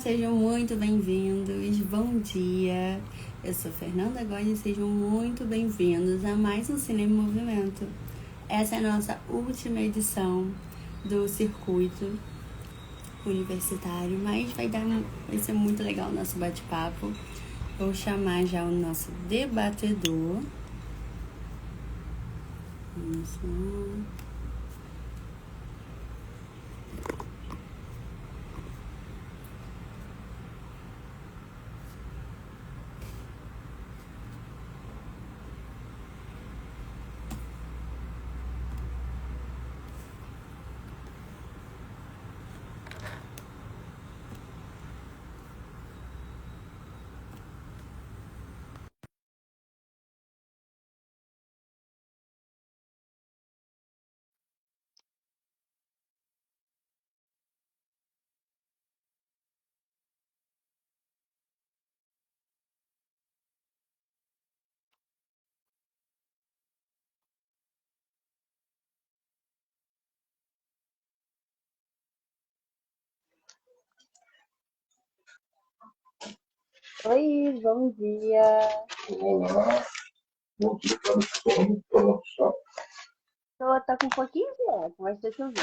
Sejam muito bem-vindos, bom dia. Eu sou Fernanda Góes e sejam muito bem-vindos a mais um Cinema em Movimento. Essa é a nossa última edição do circuito universitário, mas vai ser muito legal o nosso bate-papo. Vou chamar já o nosso debatedor. Vamos lá. Oi, bom dia. Olá, bom dia, tá no sono, tá no chá. Tô com um pouquinho de eco, mas deixa eu ver.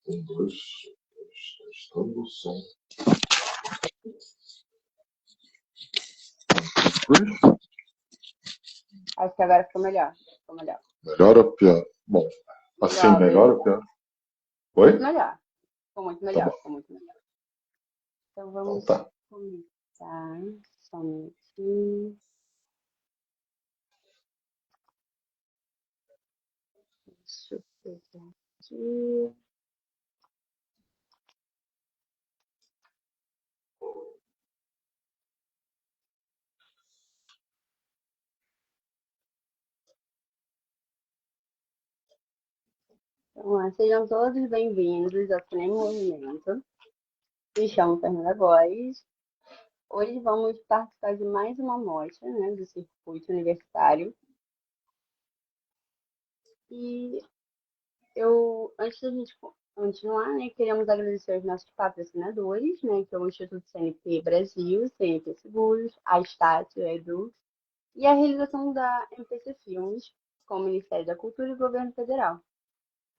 Tem dois, testando o som. Acho que agora ficou melhor. Ficou melhor. Melhor ou pior? Bom, assim, melhor ou pior? Muito Oi? melhor. Ficou muito Tá melhor, bom, ficou muito melhor. Então então vamos tá. começar. Só um minutinho. Deixa eu pegar aqui. Então, sejam todos bem-vindos ao Cinema em Movimento. Me chamo Fernanda Góes. Hoje vamos participar de mais uma mostra, né, do circuito universitário. E antes da gente continuar, né, queremos agradecer aos nossos patrocinadores, né, que é o Instituto CNP Brasil, CNP Seguros, a Estácio, a Edu, e a realização da MPC Filmes, com o Ministério da Cultura e o Governo Federal.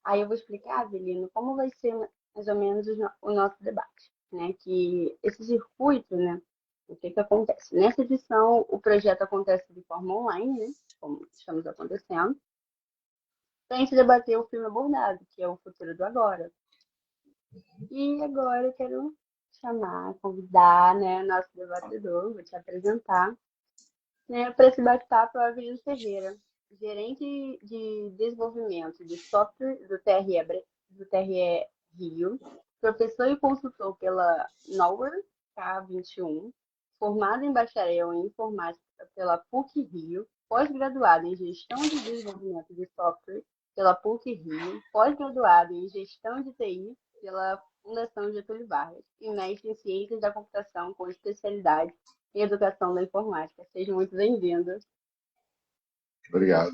Aí eu vou explicar, Avelino, como vai ser mais ou menos o nosso debate, né, que esse circuito, né, o que acontece? Nessa edição, o projeto acontece de forma online, né, como estamos acontecendo, para a gente debater o filme abordado, que é o futuro do agora. E agora eu quero convidar, né, nosso debatedor, vou te apresentar, né, para esse bate-papo é o Avelino Ferreira, gerente de desenvolvimento de software do TRE Rio, professor e consultor pela Knowler K21, formado em bacharel em informática pela PUC Rio, pós-graduado em gestão de desenvolvimento de software pela PUC Rio, pós-graduado em gestão de TI pela Fundação Getúlio Vargas e mestre em ciências da computação com especialidade em educação da informática. Sejam muito bem-vindos. Obrigado.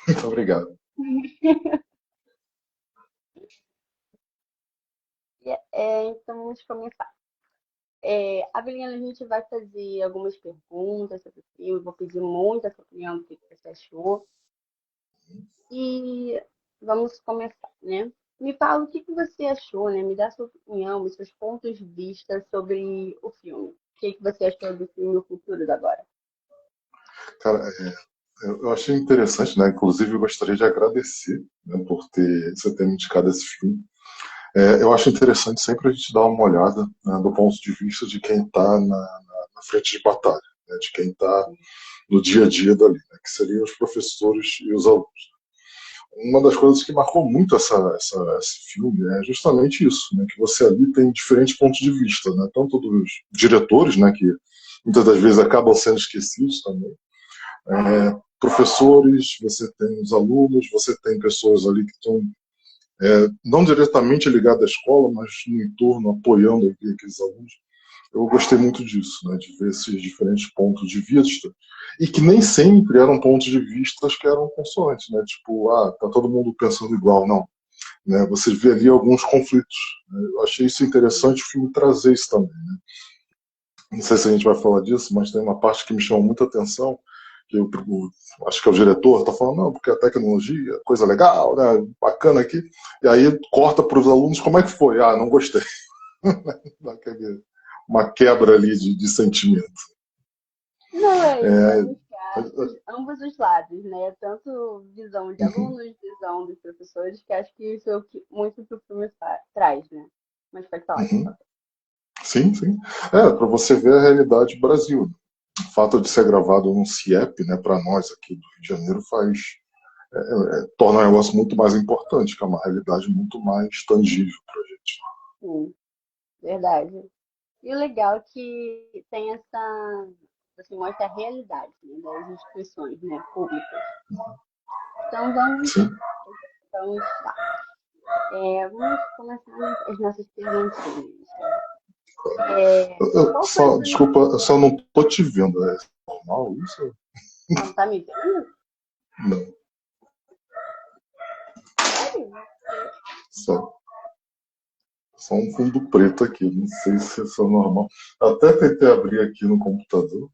Muito obrigado. Então, vamos começar. Avelina, a gente vai fazer algumas perguntas sobre o filme, vou pedir muito a sua opinião do que você achou. E vamos começar, né? Me fala o que você achou, né? Me dá a sua opinião, os seus pontos de vista sobre o filme. O que você achou do filme O Futuro da Agora? Cara, eu achei interessante, né? Inclusive, eu gostaria de agradecer, né, por você ter me indicado esse filme. Eu acho interessante sempre a gente dar uma olhada, né, do ponto de vista de quem está na frente de batalha, né, de quem está no dia a dia dali, né, que seriam os professores e os alunos. Uma das coisas que marcou muito esse filme é justamente isso, né, que você ali tem diferentes pontos de vista, né, tanto dos diretores, né, que muitas das vezes acabam sendo esquecidos também, professores, você tem os alunos, você tem pessoas ali que estão não diretamente ligadas à escola, mas no entorno, apoiando aqueles alunos. eu gostei muito disso, né, de ver esses diferentes pontos de vista, e que nem sempre eram pontos de vista que eram consoantes, né, tipo, tá todo mundo pensando igual, não, né, você vê ali alguns conflitos, né, eu achei isso interessante o filme trazer isso também, né. Não sei se a gente vai falar disso, mas tem uma parte que me chamou muita atenção, que acho que é o diretor, está falando, não, porque a tecnologia, coisa legal, né, bacana aqui, e aí corta para os alunos, como é que foi? Não gostei. Uma quebra ali de sentimento. Não, é É, buscar ambos os lados, né? Tanto visão de uhum, alunos, visão dos professores, que acho que isso é muito que o filme traz, né? Mas pode falar, uhum. Sim, sim. Para você ver a realidade do Brasil. O fato de ser gravado num CIEP, né, para nós aqui do Rio de Janeiro, torna o negócio muito mais importante, que é uma realidade muito mais tangível para a gente. sim, verdade. E o legal é que tem essa, assim, mostra a realidade, né, das instituições, né, públicas. Então Sim. vamos lá. Vamos começar as nossas perguntinhas. Qual foi a sua... Desculpa, eu só não tô te vendo. É normal isso? Não, tá me vendo? Não. Sério? Só, só um fundo preto aqui. Não sei se isso é normal. Até tentei abrir aqui no computador.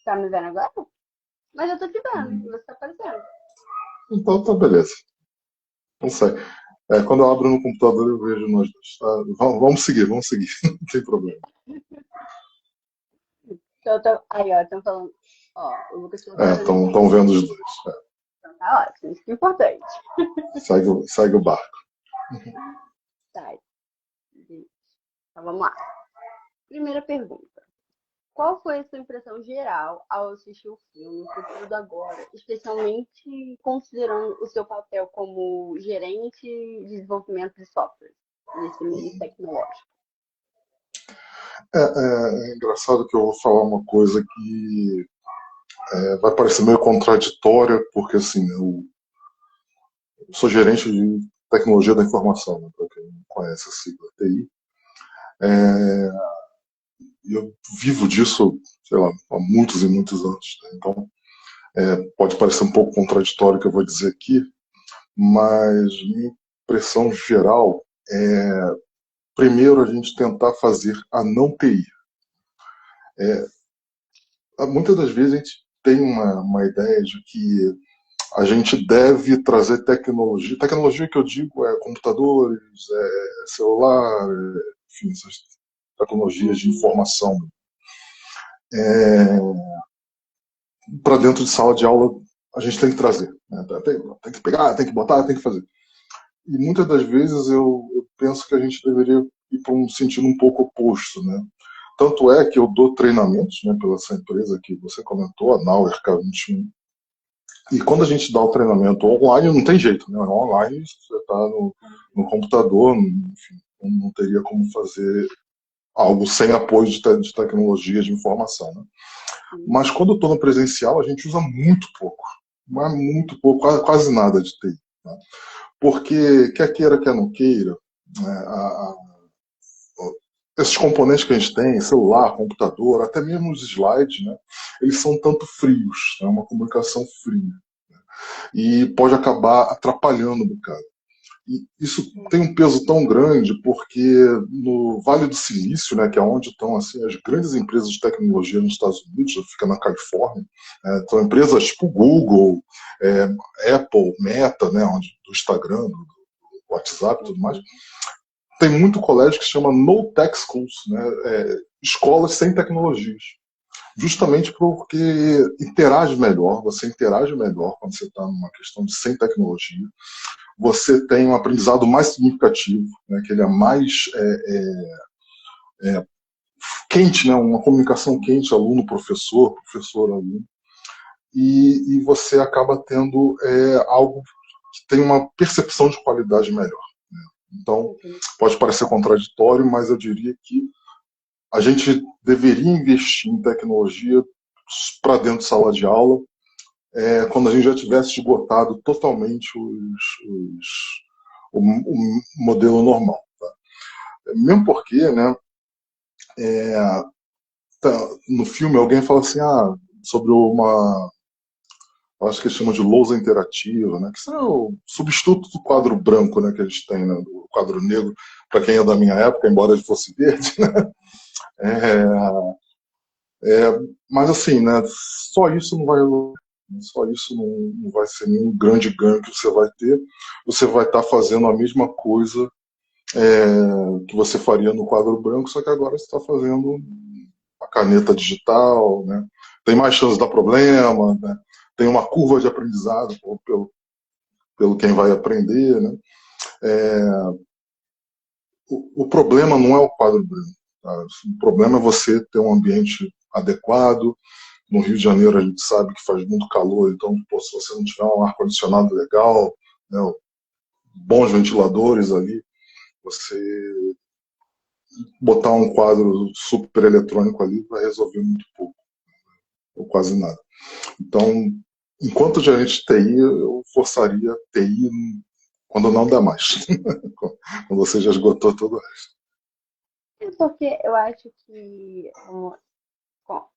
Tá me vendo agora? Mas eu tô te vendo, e você tá aparecendo. Então tá, beleza. Não sei. Quando eu abro no computador eu vejo nós dois. Tá? Vamos seguir, vamos seguir. Não tem problema. Aí, ó, estão falando. Ó, o Lucas falou que tá vendo bem. Estão vendo os dois. Então tá ótimo, isso que é importante. Segue o barco. Tá, então vamos lá. Primeira pergunta. Qual foi a sua impressão geral ao assistir o filme Futuro do Agora, especialmente considerando o seu papel como gerente de desenvolvimento de software nesse meio tecnológico? É engraçado que eu vou falar uma coisa que vai parecer meio contraditória, porque assim, eu sou gerente de tecnologia da informação, né, para quem não conhece a sigla TI. E eu vivo disso, sei lá, há muitos e muitos anos. Né? Então, pode parecer um pouco contraditório o que eu vou dizer aqui, mas minha impressão geral é, primeiro, a gente tentar fazer a não TI. Muitas das vezes a gente tem uma ideia de que a gente deve trazer tecnologia. Tecnologia que eu digo é computadores, celular, enfim, essas tecnologias de informação. Para dentro de sala de aula, a gente tem que trazer. Né? Tem que pegar, tem que botar, tem que fazer. E muitas das vezes eu penso que a gente deveria ir para um sentido um pouco oposto. Né? Tanto é que eu dou treinamentos, né, pela essa empresa que você comentou, a Nauer K21. E quando a gente dá o treinamento online, não tem jeito, né? Online você está no computador, enfim, não teria como fazer algo sem apoio de tecnologia de informação. Né? Mas quando eu estou no presencial, a gente usa muito pouco, mas muito pouco, quase nada de TI. Né? Porque, quer queira, quer não queira, né, esses componentes que a gente tem, celular, computador, até mesmo os slides, né, eles são tanto frios, é uma comunicação fria. E pode acabar atrapalhando um bocado. E isso tem um peso tão grande porque no Vale do Silício, né, que é onde estão assim, as grandes empresas de tecnologia nos Estados Unidos, fica na Califórnia, são empresas tipo Google, Apple, Meta, né, do Instagram, do WhatsApp e tudo mais. Tem muito colégio que se chama No Tech Schools, né, escolas sem tecnologias. Justamente porque você interage melhor quando você está numa questão de sem tecnologia. Você tem um aprendizado mais significativo, né, que ele é mais quente, né, uma comunicação quente, aluno-professor, professor-aluno, e você acaba tendo algo que tem uma percepção de qualidade melhor. Né? Então, pode parecer contraditório, mas eu diria que a gente deveria investir em tecnologia para dentro de sala de aula, quando a gente já tivesse esgotado totalmente o modelo normal. Tá? Mesmo porque, né, No filme alguém fala assim, sobre uma, acho que eles chamam de lousa interativa, né? Que isso é o substituto do quadro branco, né? Que a gente tem, né? Do quadro negro, para quem é da minha época, embora ele fosse verde, né? É, mas assim, né? Só isso não vai, só isso não vai ser nenhum grande ganho que você vai ter. Você vai estar fazendo a mesma coisa que você faria no quadro branco, só que agora você está fazendo a caneta digital, né? Tem mais chance de dar problema, né? Tem uma curva de aprendizado pelo quem vai aprender, né? O problema não é o quadro branco. Tá? O problema é você ter um ambiente adequado. No Rio de Janeiro a gente sabe que faz muito calor, então pô, se você não tiver um ar-condicionado legal, né, bons ventiladores ali, você botar um quadro super eletrônico ali vai resolver muito pouco, ou quase nada. Então, enquanto gerente de TI, eu forçaria TI quando não dá mais. Quando você já esgotou todo o resto. Porque eu acho que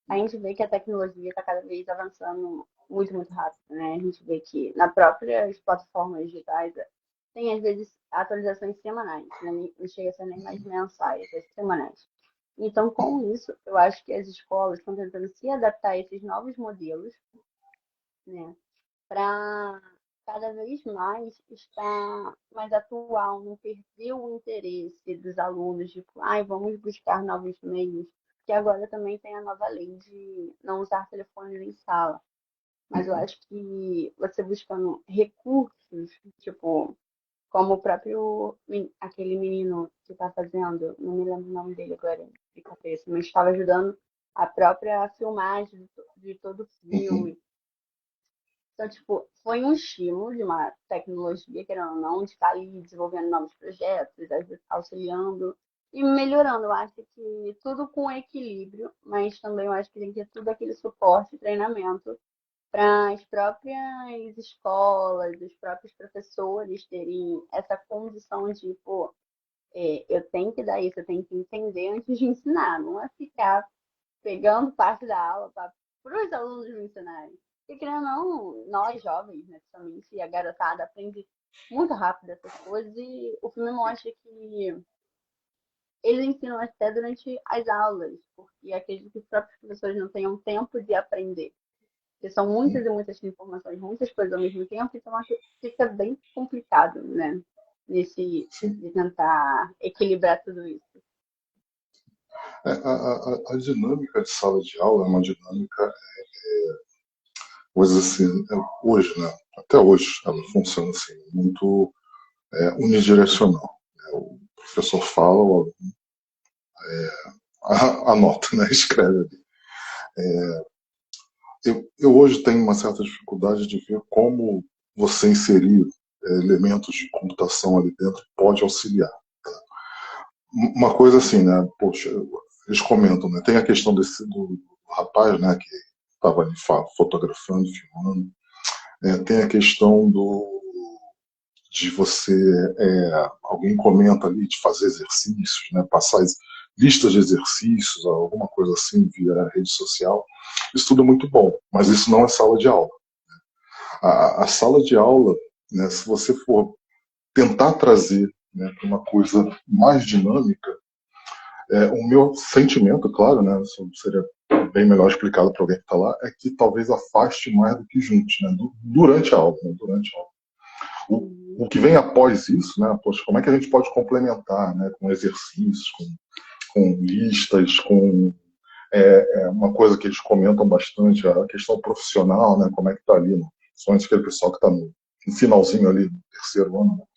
a gente vê que a tecnologia está cada vez avançando muito, muito rápido, né? A gente vê que na próprias plataformas digitais tem, às vezes, atualizações semanais, né? Não chega a ser nem mais mensais, é semanais. Então, com isso, eu acho que as escolas estão tentando se adaptar a esses novos modelos, né? Para cada vez mais estar mais atual, não perder o interesse dos alunos, de, vamos buscar novos meios, que agora também tem a nova lei de não usar telefones em sala. Mas eu acho que você buscando recursos, tipo, como o próprio, aquele menino que está fazendo, não me lembro o nome dele agora de cabeça, mas estava ajudando a própria filmagem de todo o Uhum. filme. Então, tipo, foi um estímulo de uma tecnologia, querendo ou não, de estar ali desenvolvendo novos projetos, auxiliando e melhorando. Eu acho que tudo com equilíbrio, mas também eu acho que tem que ter tudo aquele suporte e treinamento para as próprias escolas, os próprios professores terem essa condição de, pô, eu tenho que dar isso, eu tenho que entender antes de ensinar, não é ficar pegando parte da aula para os alunos me ensinarem. E querendo ou não, nós jovens, né, principalmente, a garotada aprende muito rápido essas coisas e o filme mostra que eles ensinam até durante as aulas, porque acredito que os próprios professores não tenham tempo de aprender. Porque são muitas e muitas informações, muitas coisas ao mesmo tempo, então fica bem complicado, né? Nesse, Sim. de tentar equilibrar tudo isso. A dinâmica de sala de aula é uma dinâmica, coisa assim, hoje, né? Até hoje, ela funciona assim, muito unidirecional. Né? O professor fala, o aluno anota, né? Escreve ali. Eu hoje tenho uma certa dificuldade de ver como você inserir elementos de computação ali dentro pode auxiliar. Uma coisa assim, né? Poxa, eles comentam, né? Tem a questão do rapaz, né? Que estava ali fotografando, filmando. Tem a questão de você, alguém comenta ali de fazer exercícios, né? Passar listas de exercícios, alguma coisa assim via rede social. Isso tudo é muito bom, mas isso não é sala de aula. A sala de aula, né? Se você for tentar trazer, né, para uma coisa mais dinâmica, o meu sentimento, claro, né, isso seria bem melhor explicado para alguém que está lá, é que talvez afaste mais do que junte, né, durante a aula. Né, durante a aula. O que vem após isso, né, poxa, como é que a gente pode complementar, né, com exercícios, com listas, com uma coisa que eles comentam bastante, a questão profissional, né, como é que está ali, principalmente aquele pessoal que está no finalzinho ali, no terceiro ano,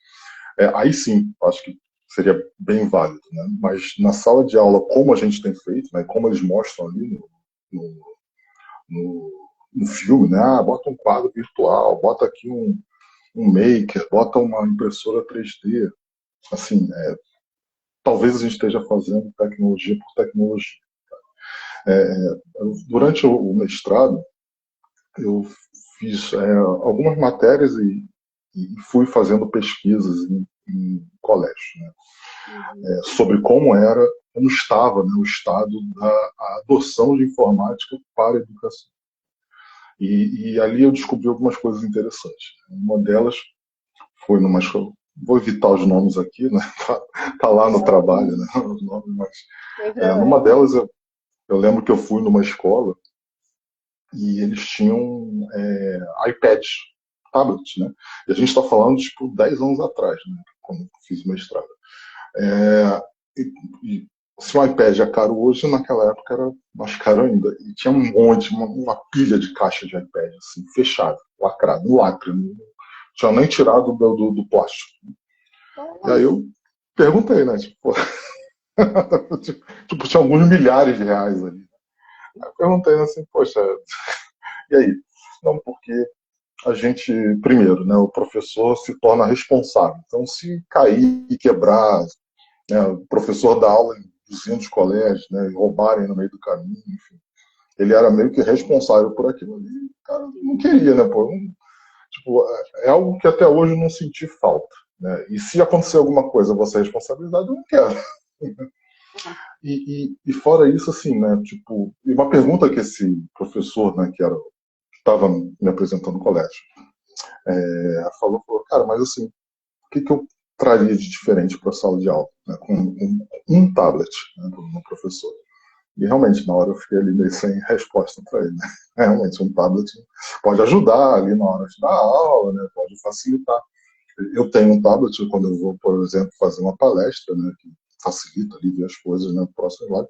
né, aí sim, acho que seria bem válido, né? Mas na sala de aula, como a gente tem feito, né? Como eles mostram ali no, no filme, né? Bota um quadro virtual, bota aqui um maker, bota uma impressora 3D. Assim, talvez a gente esteja fazendo tecnologia por tecnologia. Durante o mestrado, eu fiz algumas matérias e fui fazendo pesquisas em colégio, né? Uhum. Sobre como era como estava, né, o estado da adoção de informática para a educação. E ali eu descobri algumas coisas interessantes. Uma delas foi numa escola, vou evitar os nomes aqui, né? Tá lá no trabalho, né? Os nomes, mas Sem numa problema. delas eu lembro que eu fui numa escola e eles tinham iPads, tablets, né? E a gente está falando tipo 10 anos atrás, né? Quando eu fiz o mestrado. É, e se o iPad é caro hoje, naquela época era mais caro ainda. E tinha um monte, uma pilha de caixa de iPad, assim, fechada, lacrado, um lacre. Não tinha nem tirado do plástico. E aí eu perguntei, né? Tipo, tipo, tinha alguns milhares de reais ali. Aí eu perguntei assim, poxa, e aí? Não, porque a gente, primeiro, né, o professor se torna responsável. Então, se cair e quebrar, né, o professor dá aula em 200 colégios, né, e roubarem no meio do caminho, enfim. Ele era meio que responsável por aquilo ali. O cara não queria, né, pô? Tipo, é algo que até hoje eu não senti falta. Né? E se acontecer alguma coisa, você é responsabilizado, eu não quero. E fora isso, assim, né, tipo, e uma pergunta que esse professor, né, que estava me apresentando no colégio, falou, cara, mas assim, o que eu traria de diferente para a sala de aula, né, com um tablet, né, no professor? E realmente, na hora eu fiquei ali meio sem resposta para ele. Né? Realmente, um tablet pode ajudar ali na hora de dar aula, né, pode facilitar. Eu tenho um tablet quando eu vou, por exemplo, fazer uma palestra, né, que facilita ali ver as coisas, né, próximo lá,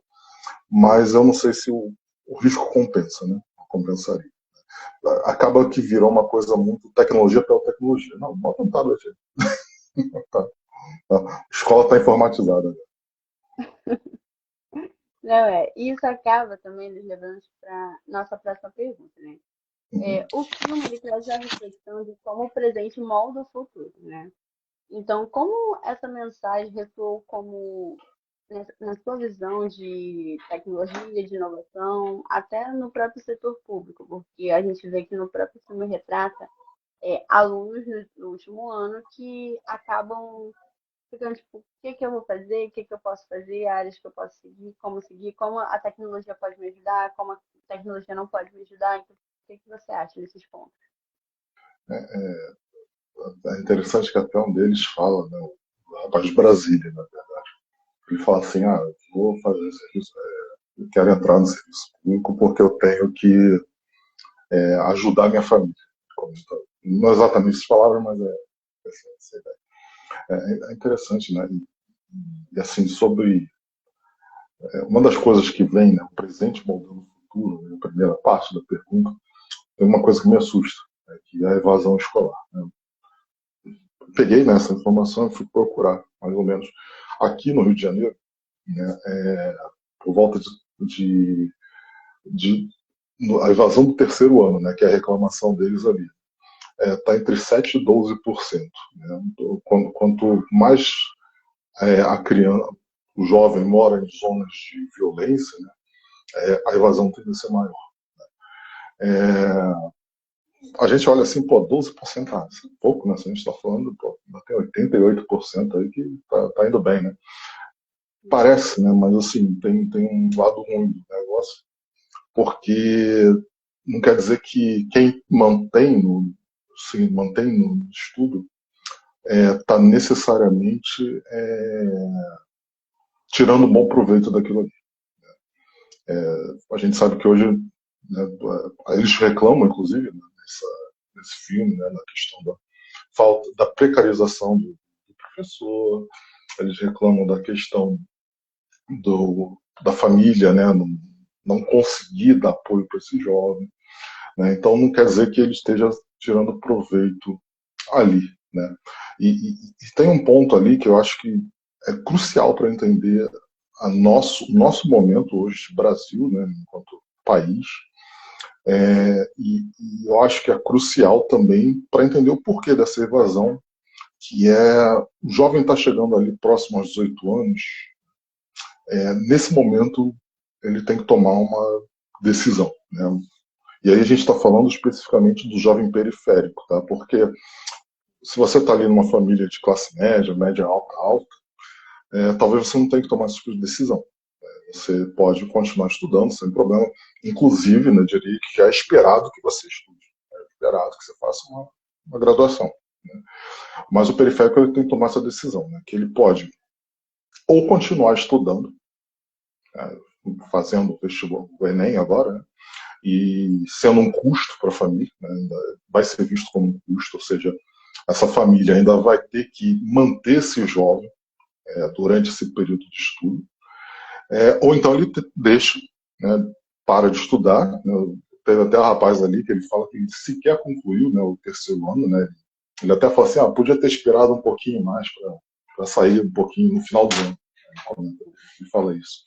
mas eu não sei se o risco compensa, né, compensaria. Acaba que virou uma coisa muito tecnologia pela tecnologia. Não, bota um tablet aí. Tá. A escola está informatizada. Não é. Isso acaba também nos levando para nossa próxima pergunta, né? Uhum. O filme ele traz a reflexão de como o presente molda o futuro, né? Então, como essa mensagem ressoou como na sua visão de tecnologia, de inovação, até no próprio setor público, porque a gente vê que no próprio filme retrata alunos no último ano que acabam ficando tipo, o que que eu vou fazer, o que que eu posso fazer, áreas que eu posso seguir, como a tecnologia pode me ajudar, como a tecnologia não pode me ajudar. Então, o que que você acha desses pontos? É interessante que até um deles fala, né, o rapaz de Brasília, né, ele fala assim, eu vou fazer serviço, eu quero entrar no serviço público porque eu tenho que ajudar minha família. Não exatamente essas palavras, mas essa ideia. É interessante, né? E assim, sobre uma das coisas que vem, né, o presente moldando o futuro, né, a primeira parte da pergunta, tem uma coisa que me assusta, né, que é a evasão escolar. Né? Eu peguei nessa informação e fui procurar, mais ou menos. Aqui no Rio de Janeiro, né, por volta de a evasão do terceiro ano, né, que é a reclamação deles ali, está entre 7% e 12%. Né? Quanto mais a criança, o jovem mora em zonas de violência, né, a evasão tende a ser maior. É, a gente olha assim, pô, 12%, isso é pouco, né? Se a gente está falando, pô, tem 88% aí que tá indo bem, né? Parece, né? Mas assim, tem um lado ruim do negócio, porque não quer dizer que quem mantém no estudo está necessariamente tirando um bom proveito daquilo ali. A gente sabe que hoje, né, eles reclamam, inclusive, né, nesse filme, né, na questão da falta da precarização do professor, eles reclamam da questão da família, né, não conseguir dar apoio para esse jovem. Né, então não quer dizer que ele esteja tirando proveito ali. Né. E tem um ponto ali que eu acho que é crucial para entender nosso momento hoje, Brasil, né, enquanto país, e eu acho que é crucial também para entender o porquê dessa evasão, que o jovem está chegando ali próximo aos 18 anos, nesse momento ele tem que tomar uma decisão. Né? E aí a gente está falando especificamente do jovem periférico, tá? Porque se você está ali numa família de classe média, média alta, alta, talvez você não tenha que tomar esse tipo de decisão. Você pode continuar estudando sem problema. Inclusive, né, diria que é esperado que você estude. É esperado que você faça uma graduação. Né? Mas o periférico ele tem que tomar essa decisão, né, que ele pode ou continuar estudando, né, fazendo o vestibular, o Enem agora, né, e sendo um custo para a família, né, vai ser visto como um custo, ou seja, essa família ainda vai ter que manter esse jovem durante esse período de estudo, ou então ele deixa, né, para de estudar. Né, teve até um rapaz ali que ele fala que ele sequer concluiu, né, o terceiro ano, né, ele até fala assim, podia ter esperado um pouquinho mais para sair um pouquinho no final do ano. Ele fala isso.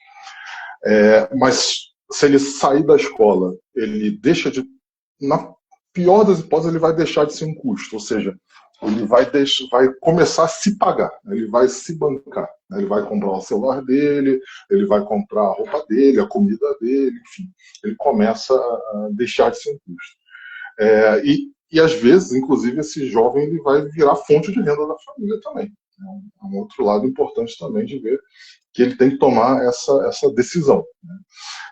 Mas se ele sair da escola, ele deixa de. Na pior das hipóteses, ele vai deixar de ser um custo, ou seja, ele vai começar a se pagar, né? Ele vai se bancar, né? Ele vai comprar o celular dele, ele vai comprar a roupa dele, a comida dele, enfim, ele começa a deixar de ser um custo. E às vezes, inclusive, esse jovem ele vai virar fonte de renda da família também. É um outro lado importante também de ver que ele tem que tomar essa decisão. Né?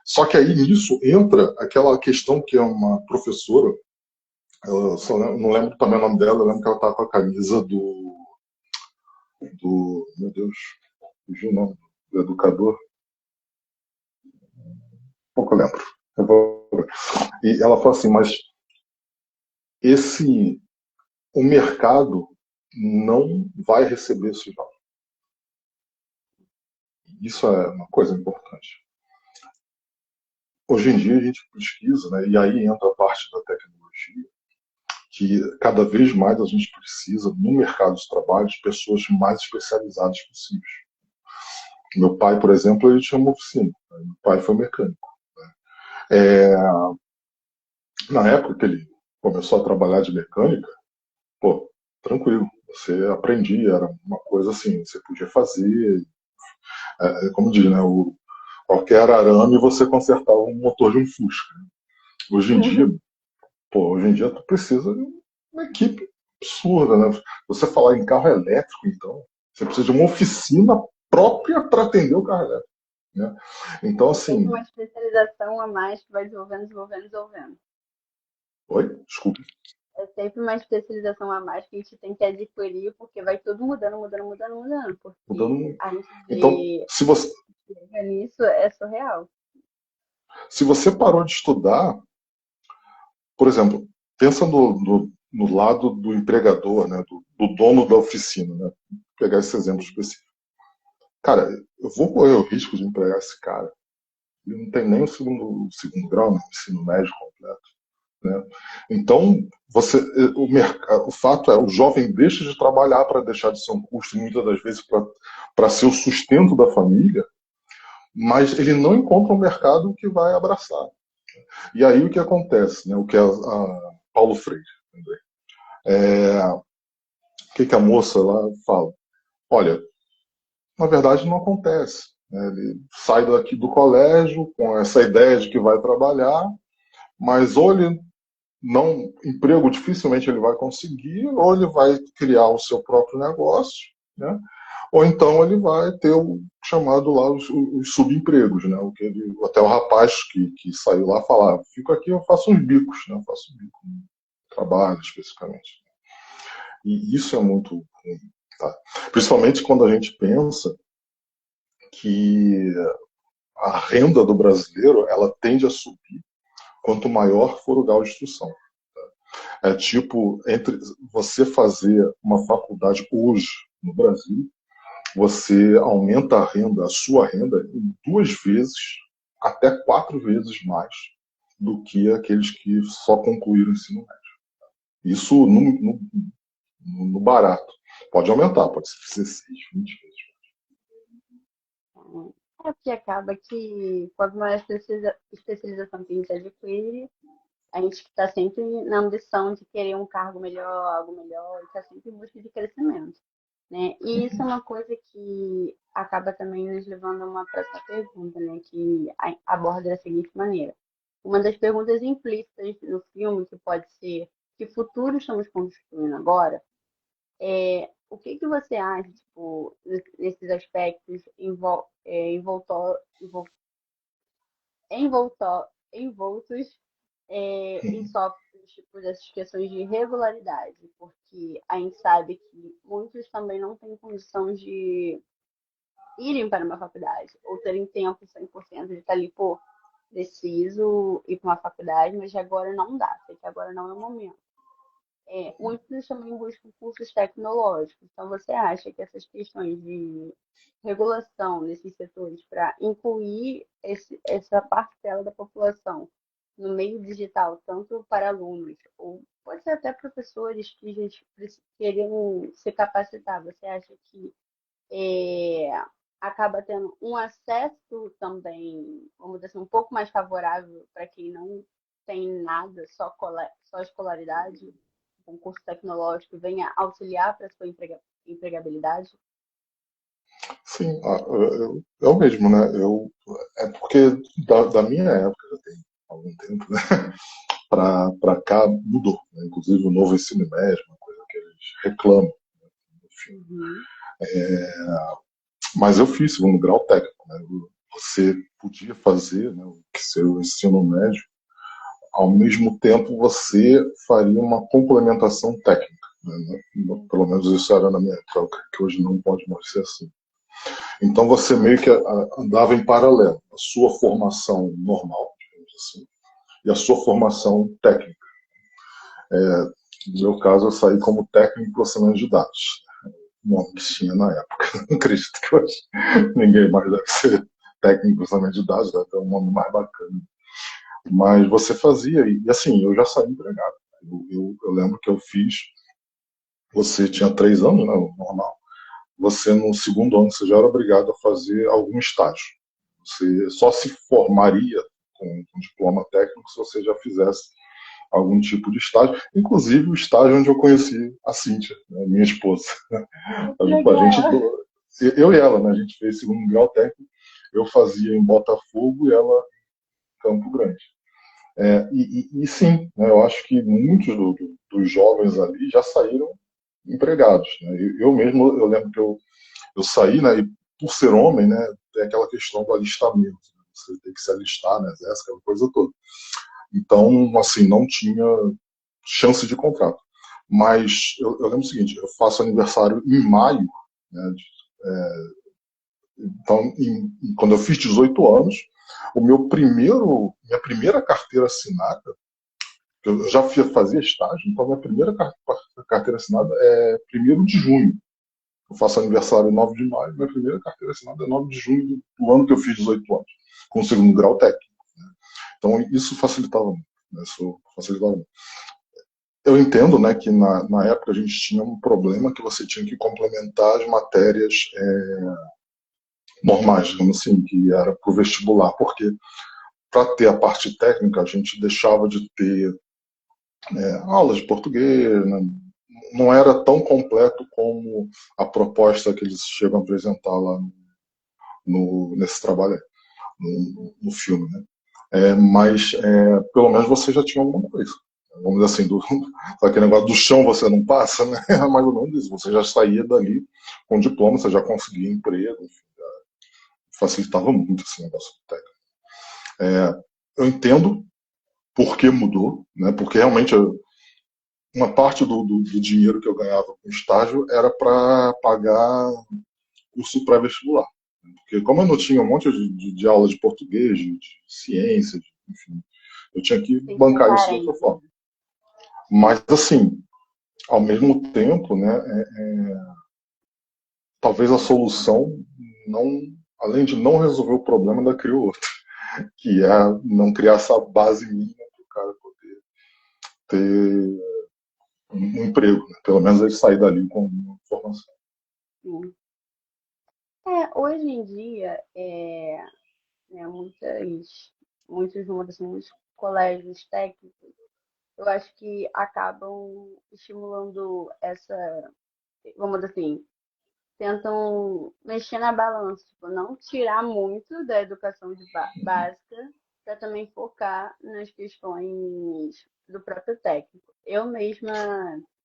Só que aí nisso entra aquela questão que é uma professora, eu só não lembro também o nome dela, eu lembro que ela estava com a camisa meu Deus, fugiu o nome do educador, pouco eu lembro. E ela falou assim, mas o mercado não vai receber esse jovem. Isso é uma coisa importante. Hoje em dia a gente pesquisa, né, e aí entra a parte da tecnologia, que cada vez mais a gente precisa, no mercado de trabalho, de pessoas mais especializadas possíveis. Meu pai, por exemplo, ele tinha uma oficina. Meu pai foi mecânico. É, na época que ele começou a trabalhar de mecânica, pô, tranquilo, você aprendia, era uma coisa assim, você podia fazer, como diz, né, qualquer arame você consertava um motor de um Fusca. Hoje em dia, hoje em dia tu precisa de uma equipe absurda, né? Você falar em carro elétrico, então, você precisa de uma oficina própria para atender o carro elétrico. Né? Então, É sempre assim. uma especialização a mais que vai desenvolvendo, desenvolvendo, desenvolvendo. Oi? Desculpe. É sempre uma especialização a mais que a gente tem que adquirir, porque vai tudo mudando, mudando, mudando, mudando. Porque Mudando. a gente Então, vê chega nisso, é surreal. se você parou de estudar, por exemplo, pensa no lado do empregador, né, do dono da oficina, né? Vou pegar esse exemplo específico. Cara, eu vou correr o risco de empregar esse cara. Ele não tem nem o segundo grau, né, o ensino médio completo. Né? Então, o fato é, o jovem deixa de trabalhar para deixar de ser um custo, muitas das vezes para ser o sustento da família, mas ele não encontra um mercado que vai abraçar. E aí o que acontece, né? O que a Paulo Freire, o que a moça lá fala? Olha, na verdade não acontece. Né? Ele sai daqui do colégio com essa ideia de que vai trabalhar, mas ou ele não, emprego dificilmente ele vai conseguir, ou ele vai criar o seu próprio negócio, né? Ou então ele vai ter o chamado lá os subempregos, né? Até o rapaz que saiu lá falar, fico aqui, eu faço uns bicos, né? Eu faço bico no trabalho especificamente. E isso é muito ruim, tá? Principalmente quando a gente pensa que a renda do brasileiro ela tende a subir quanto maior for o grau de instrução. É tipo, entre você fazer uma faculdade hoje no Brasil, você aumenta a renda, a sua renda, em 2 vezes, até 4 vezes mais do que aqueles que só concluíram o ensino médio. Isso no barato. Pode aumentar, pode ser 16, 20 vezes. É porque acaba que quanto mais especialização que a gente adquire, a gente está sempre na ambição de querer um cargo melhor, algo melhor, e está sempre em busca de crescimento. Né? E isso é uma coisa que acaba também nos levando a uma próxima pergunta, né? Que aborda da seguinte maneira. Uma das perguntas implícitas no filme, que pode ser que futuro estamos construindo agora, o que que você acha, tipo, nesses aspectos envoltos em softwares, tipo, dessas questões de regularidade, porque a gente sabe que muitos também não têm condição de irem para uma faculdade, ou terem tempo 100% de estar ali, pô, preciso ir para uma faculdade, mas agora não dá, sei que agora não é o momento. Muitos também buscam cursos tecnológicos. Então, você acha que essas questões de regulação nesses setores para incluir essa parcela da população no meio digital, tanto para alunos, ou pode ser até professores que a gente querem se capacitar, você acha que é, acaba tendo um acesso também, vamos dizer assim, um pouco mais favorável para quem não tem nada, só escolaridade, um curso tecnológico venha auxiliar para a sua empregabilidade? Sim, eu mesmo, né? É porque da minha época, já tem algum tempo, né? Para cá mudou, né? Inclusive o novo ensino médio, uma coisa que eles reclamam no filme. Uhum. Mas eu fiz segundo grau técnico, né? Você podia fazer, né, o que seu ensino médio, ao mesmo tempo você faria uma complementação técnica, né? Pelo menos isso era na minha época, que hoje não pode mais ser assim. Então você meio que andava em paralelo, a sua formação normal, digamos assim, e a sua formação técnica. No meu caso, eu saí como técnico em processamento de dados, o nome que tinha na época. Não acredito que hoje ninguém mais deve ser técnico em processamento de dados, deve ter um nome mais bacana. Mas você fazia, e assim, eu já saí empregado. Eu lembro que eu fiz, você tinha 3 anos, né, normal. Você, no segundo ano, você já era obrigado a fazer algum estágio. Você só se formaria com diploma técnico se você já fizesse algum tipo de estágio, inclusive o estágio onde eu conheci a Cíntia, né, minha esposa. A gente, Legal. eu e ela, né, a gente fez segundo grau técnico, eu fazia em Botafogo e ela em Campo Grande. E sim, né, eu acho que muitos dos jovens ali já saíram empregados. Né? Eu mesmo, eu lembro que eu saí, né, e por ser homem, né, tem aquela questão do alistamento. Né? Você tem que se alistar, né, exército, aquela coisa toda. Então, assim, não tinha chance de contrato. Mas eu lembro o seguinte, eu faço aniversário em maio, né, então, quando eu fiz 18 anos, minha primeira carteira assinada, eu já fazia estágio, então minha primeira carteira assinada é 1º de junho. Eu faço aniversário 9 de maio, minha primeira carteira assinada é 9 de junho do ano que eu fiz 18 anos, com o segundo grau técnico. Né? Então isso facilitava muito. Né? Isso facilitava muito. Eu entendo, né, que na época a gente tinha um problema que você tinha que complementar as matérias normais, digamos assim, que era para o vestibular, porque para ter a parte técnica a gente deixava de ter aulas de português, né? Não era tão completo como a proposta que eles chegam a apresentar lá nesse trabalho, no filme, né? Mas pelo menos você já tinha alguma coisa. Vamos dizer assim, aquele negócio do chão você não passa, né? É mais ou menos isso. Você já saía dali com diploma, você já conseguia emprego, enfim, facilitava muito esse negócio do técnico. Eu entendo por que mudou, né? Porque realmente uma parte do dinheiro que eu ganhava com estágio era para pagar curso pré-vestibular. Porque como eu não tinha um monte de aula de português, de ciência, enfim, eu tinha que Tem bancar isso de outra carência. forma. Mas, assim, ao mesmo tempo, né, talvez a solução, não, além de não resolver o problema, ainda criou outro, que é não criar essa base mínima para o cara poder ter um emprego, né? Pelo menos ele sair dali com uma formação. Sim. Hoje em dia, né, muitos colégios técnicos, eu acho que acabam estimulando vamos dizer assim, tentam mexer na balança, tipo, não tirar muito da educação básica para também focar nas questões do próprio técnico. Eu mesma,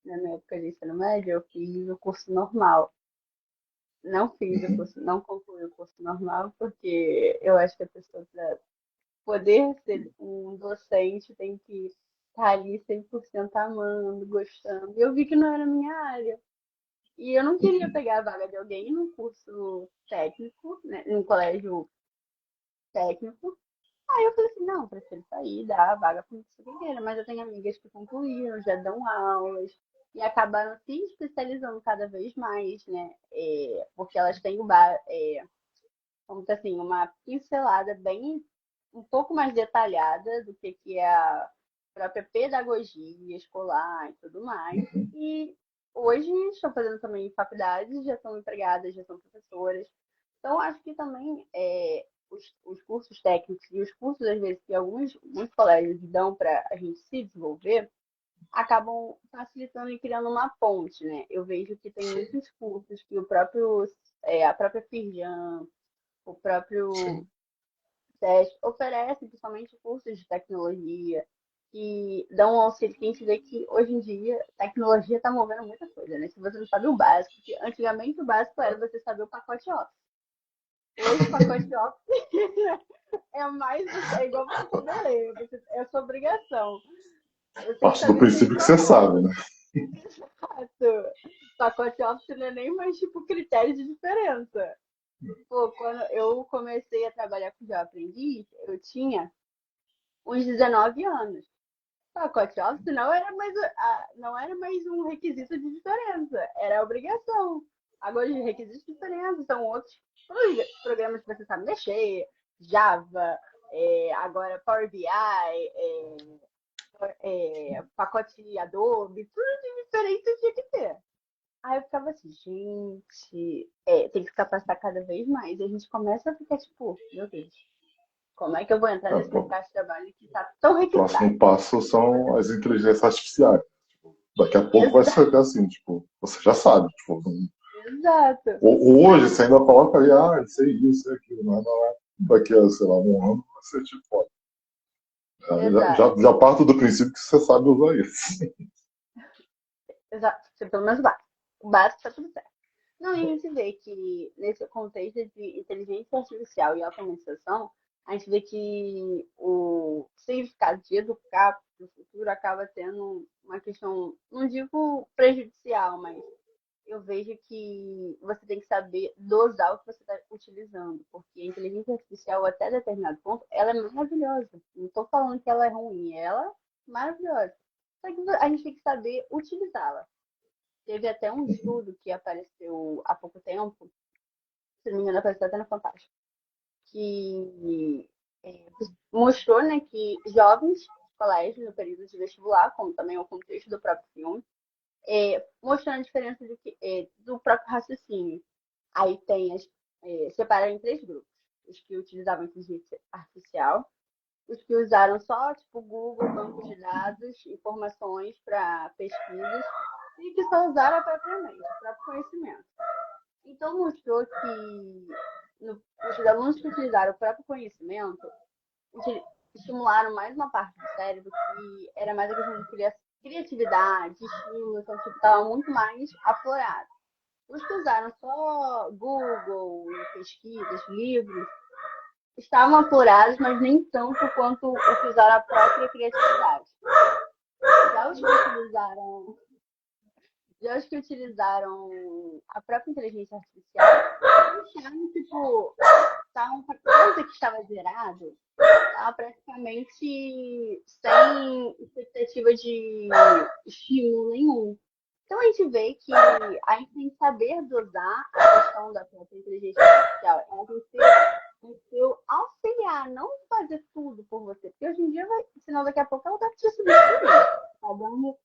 na minha época de ensino médio, eu fiz o curso normal. Não fiz o Uhum. curso, não concluí o curso normal, porque eu acho que a pessoa poder ser um docente tem que estar ali 100% amando, gostando. E eu vi que não era a minha área. E eu não queria pegar a vaga de alguém num curso técnico, né, num colégio técnico. Aí eu falei assim, não, prefiro sair, dar a vaga para uma queira, mas eu tenho amigas que concluíram, já dão aulas e acabaram se especializando cada vez mais, né? Porque elas têm vamos dizer assim, uma pincelada bem um pouco mais detalhada do que é a própria pedagogia escolar e tudo mais. E hoje estou fazendo também faculdade, já são empregadas, já são professoras. Então, acho que também os cursos técnicos e os cursos, às vezes, que alguns colégios dão para a gente se desenvolver, acabam facilitando e criando uma ponte, né? Eu vejo que tem Sim, muitos cursos que a própria Firjan, o próprio sim. SESC oferece principalmente cursos de tecnologia que dão um auxílio que a gente vê que hoje em dia a tecnologia está movendo muita coisa, né? Se você não sabe o básico, porque antigamente o básico era você saber o pacote Office. Hoje o pacote Office é igual você saber ler, é sua obrigação. Você tem que Parte do saber princípio seis que você pacotes. sabe, né? Exato. Pacote Office não é nem mais tipo critério de diferença. Pô, quando eu comecei a trabalhar com Jovem Aprendiz, eu tinha uns 19 anos. Pacote Office não era mais um requisito de diferença, era obrigação. Agora, os requisitos de diferença são outros programas que você sabe mexer, Java, agora Power BI, pacote Adobe, tudo de diferente tinha que ter. Aí eu ficava assim, gente, tem que se capacitar cada vez mais. E a gente começa a ficar tipo, meu Deus, como é que eu vou entrar É, nesse pô, mercado de trabalho que está tão o próximo requisitado? passo são as inteligências artificiais. Daqui a pouco vai Exato, ser assim, tipo, você já sabe. Tipo, exato. hoje você ainda coloca ali, sei isso, sei aquilo, mas não é. Daqui a, sei lá, um ano, você tipo, ó, Exato, já parto do princípio que você sabe usar isso. exato. Pelo menos o básico. O básico tá tudo certo. Não, e a gente vê que nesse contexto de inteligência artificial e automatização, a gente vê que o significado de educar para o futuro acaba tendo uma questão, não digo prejudicial, mas eu vejo que você tem que saber dosar o que você está utilizando, porque a inteligência artificial, até determinado ponto, ela é maravilhosa. Não estou falando que ela é ruim, ela é maravilhosa. Só que a gente tem que saber utilizá-la. Teve até um estudo que apareceu há pouco tempo, se não me engano, apareceu até no Fantástico, que mostrou, né, que jovens de colégio, no período de vestibular, como também é o contexto do próprio filme, mostrando a diferença do próprio raciocínio. Aí separaram em três grupos. Os que utilizavam inteligência artificial, os que usaram só, tipo, Google, bancos de dados, informações para pesquisas, e que só usaram a própria mente, o próprio conhecimento. Então, mostrou que os alunos que utilizaram o próprio conhecimento estimularam mais uma parte do cérebro que era mais a questão de criatividade, estímulo, então, tipo, estava muito mais aflorado. Os que usaram só Google e pesquisas, livros, estavam apurados, mas nem tanto quanto o que usaram a própria criatividade. Já os que utilizaram, já os que utilizaram a própria inteligência artificial, acharam, tipo, uma coisa que estava zerado, estava praticamente sem expectativa de estímulo nenhum. Então a gente vê que a gente tem que saber dosar a questão da própria inteligência artificial. Ela tem que ser um seu auxiliar, não fazer tudo por você. Porque hoje em dia, senão daqui a pouco ela vai te substituir. Tá dando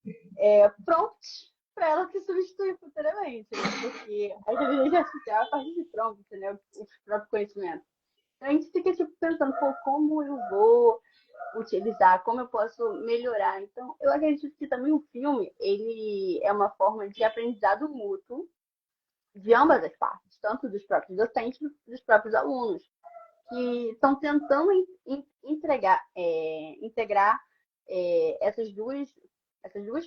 prompts para ela te substituir futuramente, né? Porque a inteligência artificial é a partir de prompts, né? O próprio conhecimento. Então a gente fica tipo, pensando, pô, como eu vou utilizar, como eu posso melhorar. Então, eu acredito que também o filme, ele é uma forma de aprendizado mútuo de ambas as partes, tanto dos próprios docentes, dos próprios alunos, que estão tentando integrar essas duas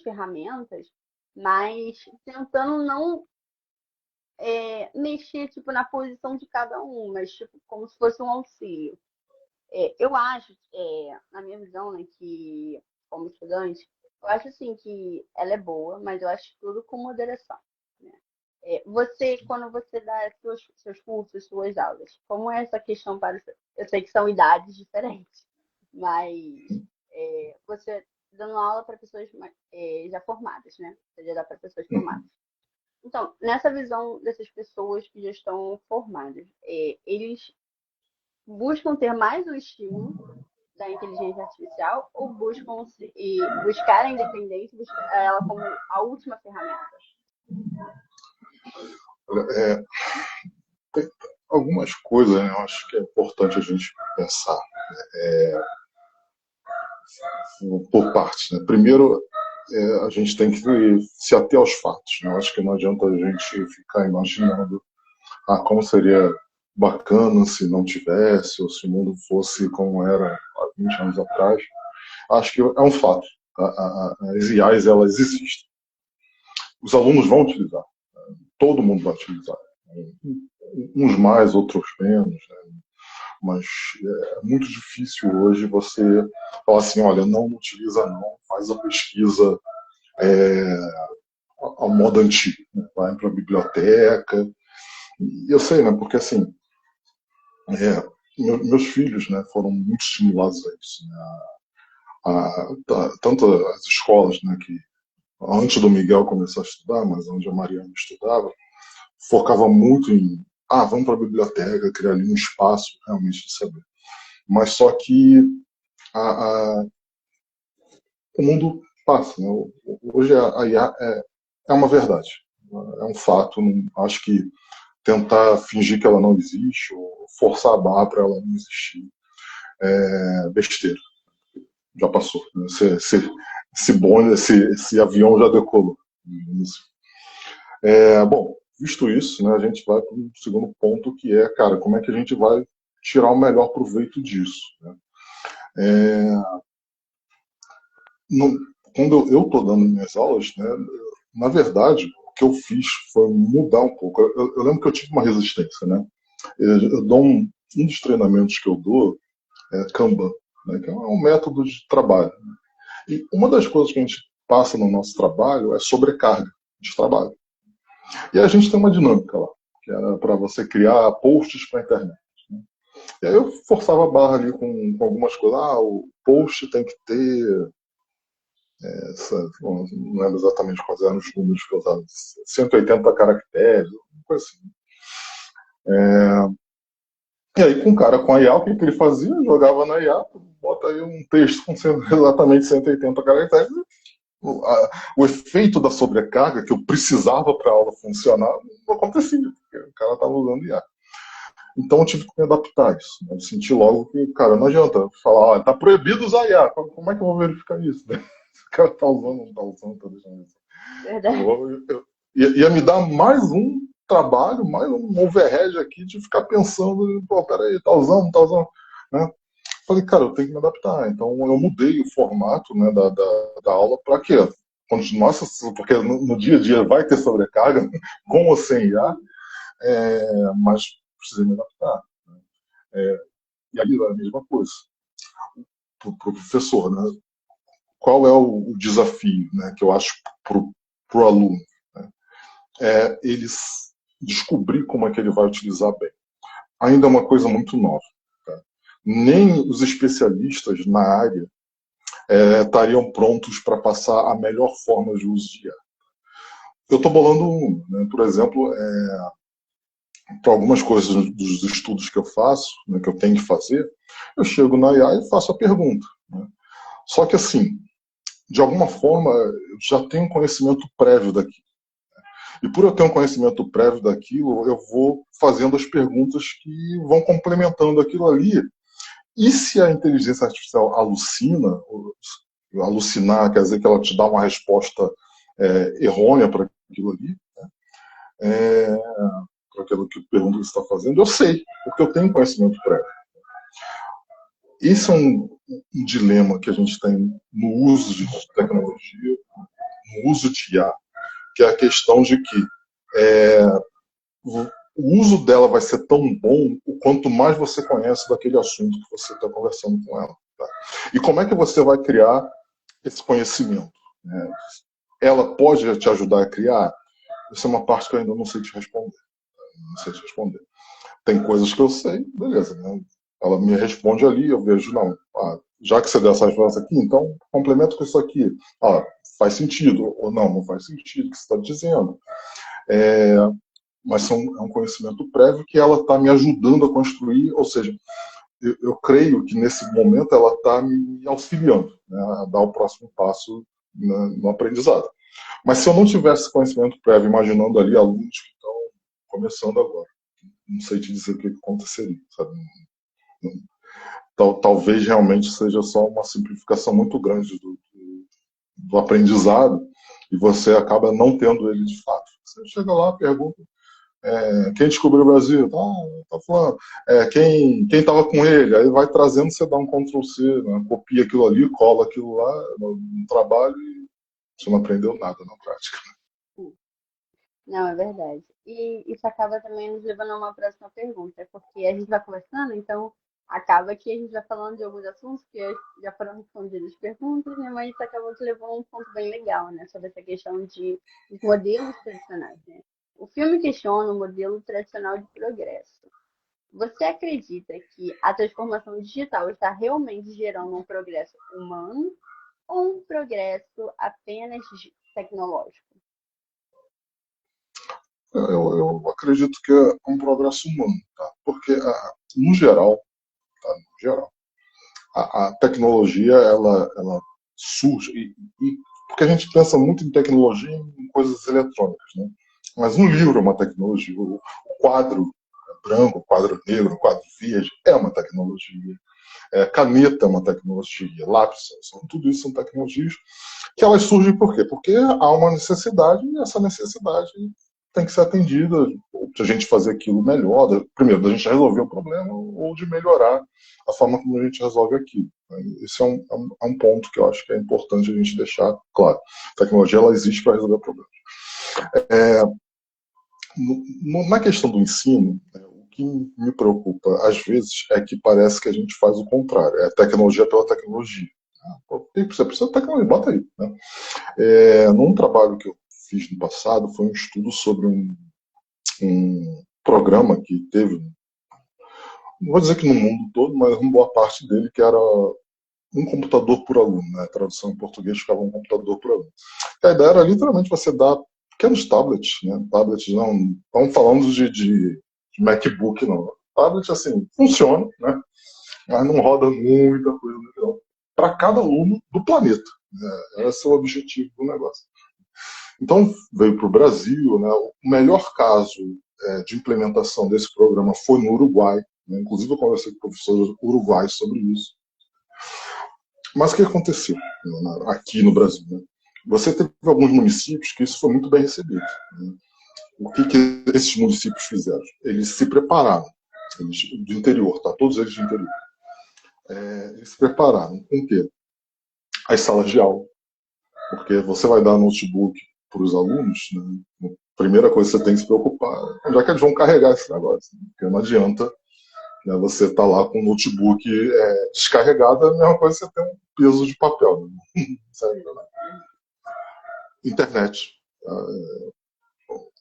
ferramentas, mas tentando não mexer tipo, na posição de cada um, mas tipo, como se fosse um auxílio. Eu acho, na minha visão, né, que como estudante, eu acho assim que ela é boa, mas eu acho tudo com moderação, né? Quando você dá seus cursos, suas aulas, como é essa questão para eu sei que são idades diferentes, mas você dando aula para pessoas já formadas, né? Você já dá para pessoas formadas. Então, nessa visão dessas pessoas que já estão formadas, eles buscam ter mais o estímulo da inteligência artificial ou buscar a independência, buscar ela como a última ferramenta? É, tem algumas coisas, né, eu acho que é importante a gente pensar por partes. Né? Primeiro, a gente tem que se ater aos fatos. Né? Eu acho que não adianta a gente ficar imaginando como seria bacana se não tivesse, ou se o mundo fosse como era há 20 anos atrás. Acho que é um fato. As IAs, elas existem. Os alunos vão utilizar. Todo mundo vai utilizar. Uns mais, outros menos. Né? Mas é muito difícil hoje você falar assim, olha, não utiliza não, faz a pesquisa a moda antiga. Né? Vai para a biblioteca. E eu sei, né? Porque assim, meus filhos, né, foram muito estimulados a isso. Né? Tanto as escolas, né, que antes do Miguel começar a estudar, mas onde a Mariana estudava, focava muito em vamos para a biblioteca, criar ali um espaço realmente de saber. Mas só que o mundo passa. Né? Hoje a IA é uma verdade, é um fato. Não, acho que tentar fingir que ela não existe ou forçar a barra para ela não existir é besteira. Já passou. Né? Esse avião já decolou. Bom, visto isso, né, a gente vai para o segundo ponto, que é, cara, como é que a gente vai tirar o melhor proveito disso? Né? Quando eu estou dando minhas aulas, né, na verdade, o que eu fiz foi mudar um pouco. Eu lembro que eu tive uma resistência. Né? Eu dou um dos treinamentos que eu dou é Kanban, né, que é um método de trabalho. Né? E uma das coisas que a gente passa no nosso trabalho é sobrecarga de trabalho. E a gente tem uma dinâmica lá, que era para você criar posts para a internet. Né? E aí eu forçava a barra ali com algumas coisas. O post tem que ter, não lembro exatamente quais eram os números que eu usava, 180 caracteres, uma coisa assim. E aí, com o cara com a IA, o que ele fazia? Jogava na IA, bota aí um texto com exatamente 180 caracteres. O efeito da sobrecarga que eu precisava para a aula funcionar não acontecia, porque o cara estava usando IA. Então eu tive que me adaptar a isso. Né? Eu senti logo que, cara, não adianta falar, está proibido usar IA. Como é que eu vou verificar isso? Né? Se o cara está usando, não está usando, está deixando isso. Verdade. Ia me dar mais um trabalho, mais um overhead aqui de ficar pensando, pô, peraí, tá usando, não tá usando. Né? Falei, cara, eu tenho que me adaptar. Então eu mudei o formato, né, da aula para quê? Nossa, porque no dia a dia vai ter sobrecarga, com ou sem IA, mas precisei me adaptar. Né? E aí a mesma coisa para o pro professor. Né? Qual é o desafio, né, que eu acho para o aluno? Né? Eles descobrir como é que ele vai utilizar bem. Ainda é uma coisa muito nova. Tá? Nem os especialistas na área estariam prontos para passar a melhor forma de uso de IA. Eu estou bolando, né, por exemplo, para algumas coisas dos estudos que eu faço, né, que eu tenho que fazer, eu chego na IA e faço a pergunta. Né? Só que, assim, de alguma forma, eu já tenho um conhecimento prévio daquilo. E por eu ter um conhecimento prévio daquilo, eu vou fazendo as perguntas que vão complementando aquilo ali. E se a inteligência artificial alucinar quer dizer que ela te dá uma resposta errônea para aquilo ali, né? Para aquilo que pergunta que você está fazendo, eu sei, porque eu tenho conhecimento prévio. Esse é um dilema que a gente tem no uso de tecnologia, no uso de IA, que é a questão de que o uso dela vai ser tão bom o quanto mais você conhece daquele assunto que você está conversando com ela. Tá? E como é que você vai criar esse conhecimento? Né? Ela pode te ajudar a criar? Essa é uma parte que eu ainda não sei te responder. Não sei te responder. Tem coisas que eu sei, beleza. Né? Ela me responde ali, eu vejo, não, já que você deu essa resposta aqui, então complemento com isso aqui. Faz sentido, ou não faz sentido o que você está dizendo. Mas é um conhecimento prévio que ela está me ajudando a construir, ou seja, eu creio que nesse momento ela está me auxiliando, né, a dar o próximo passo no aprendizado. Mas se eu não tivesse conhecimento prévio, imaginando ali alunos que estão começando agora, não sei te dizer o que aconteceria, sabe? Talvez realmente seja só uma simplificação muito grande do aprendizado e você acaba não tendo ele de fato. Você chega lá, pergunta, quem descobriu o Brasil? Tá falando. Quem estava com ele? Aí vai trazendo, você dá um Ctrl+C, né? Copia aquilo ali, cola aquilo lá no trabalho e você não aprendeu nada na prática. Não, é verdade. E isso acaba também nos levando a uma próxima pergunta, porque a gente vai conversando, então acaba que a gente vai falando de alguns assuntos que já foram respondidas as perguntas, né? Mas isso acabou nos levando a um ponto bem legal, né? Sobre essa questão dos modelos tradicionais, né? O filme questiona o modelo tradicional de progresso. Você acredita que a transformação digital está realmente gerando um progresso humano ou um progresso apenas tecnológico? Eu acredito que é um progresso humano, tá? Porque, no geral, a tecnologia ela surge, porque a gente pensa muito em tecnologia em coisas eletrônicas, né? Mas um livro é uma tecnologia, o quadro branco, o quadro negro, o quadro verde é uma tecnologia, caneta é uma tecnologia, lápis, tudo isso são tecnologias que elas surgem por quê? Porque há uma necessidade e essa necessidade tem que ser atendida, ou a gente fazer aquilo melhor, primeiro, da gente resolver o problema ou de melhorar a forma como a gente resolve aquilo. Esse é um ponto que eu acho que é importante a gente deixar claro. A tecnologia ela existe para resolver problemas. Na questão do ensino, o que me preocupa às vezes é que parece que a gente faz o contrário, é tecnologia pela tecnologia. Você precisa de tecnologia, bota aí. Né? Num trabalho que eu fiz no passado, foi um estudo sobre um programa que teve, não vou dizer que no mundo todo, mas uma boa parte dele, que era um computador por aluno, né? A tradução em português ficava um computador por aluno. A ideia era literalmente você dar pequenos tablets, né? Tablets não, estamos falando de MacBook, não. Tablet, assim, funciona, né? Mas não roda muita coisa legal. Para cada aluno do planeta. Né? Esse é o objetivo do negócio. Então, veio para o Brasil, né? O melhor caso de implementação desse programa foi no Uruguai. Né? Inclusive, eu conversei com professores uruguaios sobre isso. Mas o que aconteceu aqui no Brasil? Né? Você teve alguns municípios que isso foi muito bem recebido. Né? O que esses municípios fizeram? Eles se prepararam, do interior, tá? Todos eles do interior. Eles se prepararam com o quê? As salas de aula. Porque você vai dar notebook para os alunos, né? A primeira coisa que você tem que se preocupar é onde é que eles vão carregar esse negócio. Né? Porque não adianta, né, você estar lá com o notebook descarregado, é a mesma coisa que você ter um peso de papel. Né? Internet.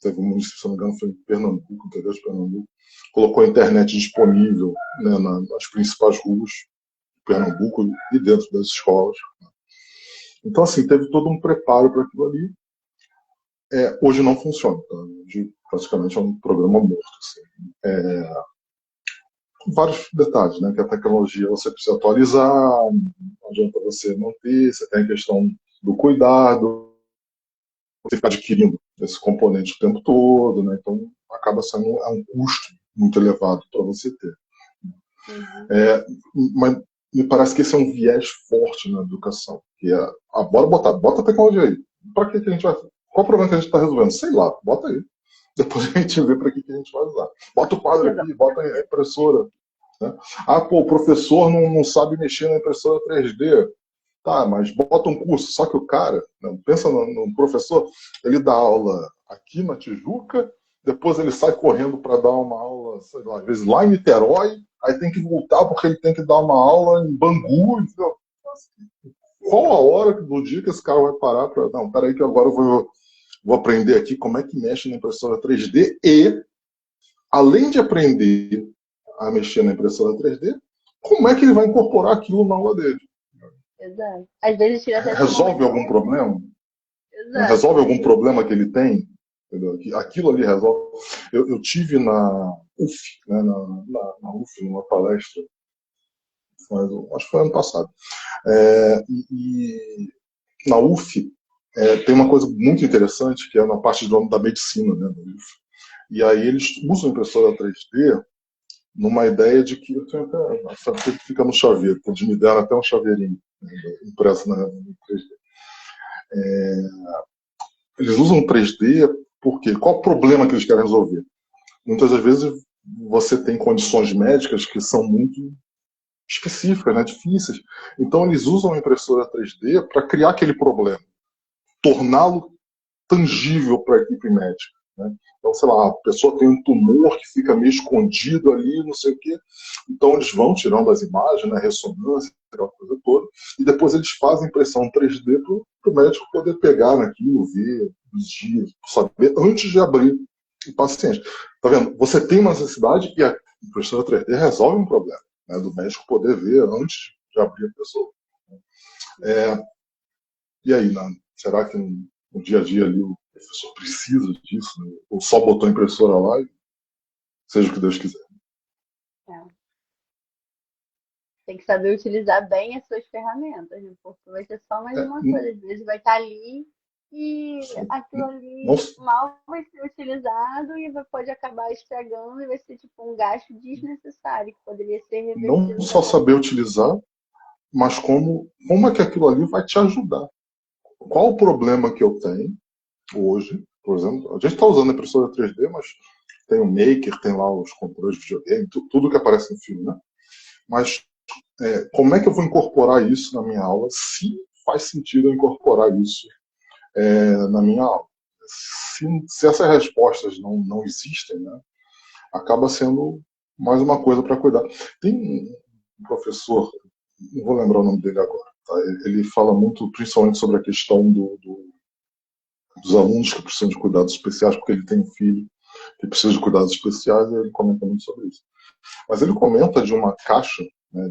Teve um município, se não me engano, foi em Pernambuco, interior de Pernambuco, colocou a internet disponível, né, nas principais ruas de Pernambuco e dentro das escolas. Então, assim, teve todo um preparo para aquilo ali. Hoje não funciona. Tá? Hoje, praticamente, é um programa morto. Assim. Vários detalhes, né? Que a tecnologia você precisa atualizar, não adianta você manter, você tem a questão do cuidado, você fica adquirindo esse componente o tempo todo, né? Então acaba sendo um custo muito elevado para você ter. Mas me parece que esse é um viés forte na educação, que bota a tecnologia aí. Para que a gente vai? Qual o problema que a gente está resolvendo? Sei lá, bota aí. Depois a gente vê para que a gente vai usar. Bota o quadro aqui, bota a impressora. Né? O professor não sabe mexer na impressora 3D. Tá, mas bota um curso. Só que o cara, né, pensa no professor, ele dá aula aqui na Tijuca depois ele sai correndo para dar uma aula, sei lá, às vezes lá em Niterói, aí tem que voltar porque ele tem que dar uma aula em Bangu, entendeu? Qual a hora do dia que esse cara vai parar para. Não, peraí, que agora eu vou aprender aqui como é que mexe na impressora 3D e, além de aprender a mexer na impressora 3D, como é que ele vai incorporar aquilo na aula dele? Exato. Às vezes tira até Resolve algum problema? Exato. Resolve algum problema que ele tem? Entendeu? Aquilo ali resolve. Eu tive na UF, né, na UF, numa palestra, acho que foi ano passado. E na UF tem uma coisa muito interessante, que é na parte da medicina, né, da UF. E aí eles usam impressora 3D numa ideia de que até fica no chaveiro, eles me deram até um chaveirinho, né, impresso na 3D. Eles usam 3D porque qual o problema que eles querem resolver? Muitas das vezes você tem condições médicas que são muito específicas, né, difíceis. Então eles usam a impressora 3D para criar aquele problema, torná-lo tangível para a equipe médica. Né? Então, sei lá, a pessoa tem um tumor que fica meio escondido ali, não sei o quê. Então eles vão tirando as imagens, né, ressonância, aquela coisa toda, e depois eles fazem impressão 3D para o médico poder pegar naquilo, ver os dias, saber antes de abrir o paciente. Tá vendo? Você tem uma necessidade e a impressora 3D resolve um problema, né, do médico poder ver antes de abrir a pessoa. E aí, será que no dia a dia ali o professor precisa disso? Né? Ou só botou a impressora lá e seja o que Deus quiser? É. Tem que saber utilizar bem as suas ferramentas, né? Porque vai ser só mais uma coisa. Às vezes vai estar ali e aquilo não, ali mal vai ser utilizado e pode acabar estragando e vai ser tipo um gasto desnecessário que poderia ser não revertido só depois. saber utilizar, mas como é que aquilo ali vai te ajudar. Qual o problema que eu tenho hoje? Por exemplo, a gente está usando a impressora 3D, mas tem o Maker, tem lá os controles de videogame, tudo que aparece no filme, né? Mas como é que eu vou incorporar isso na minha aula, se faz sentido eu incorporar isso na minha aula? Se essas respostas não existem, né, acaba sendo mais uma coisa para cuidar. Tem um professor, não vou lembrar o nome dele agora, tá? Ele fala muito, principalmente sobre a questão dos alunos que precisam de cuidados especiais, porque ele tem um filho que precisa de cuidados especiais, e ele comenta muito sobre isso. Mas ele comenta de uma caixa, né,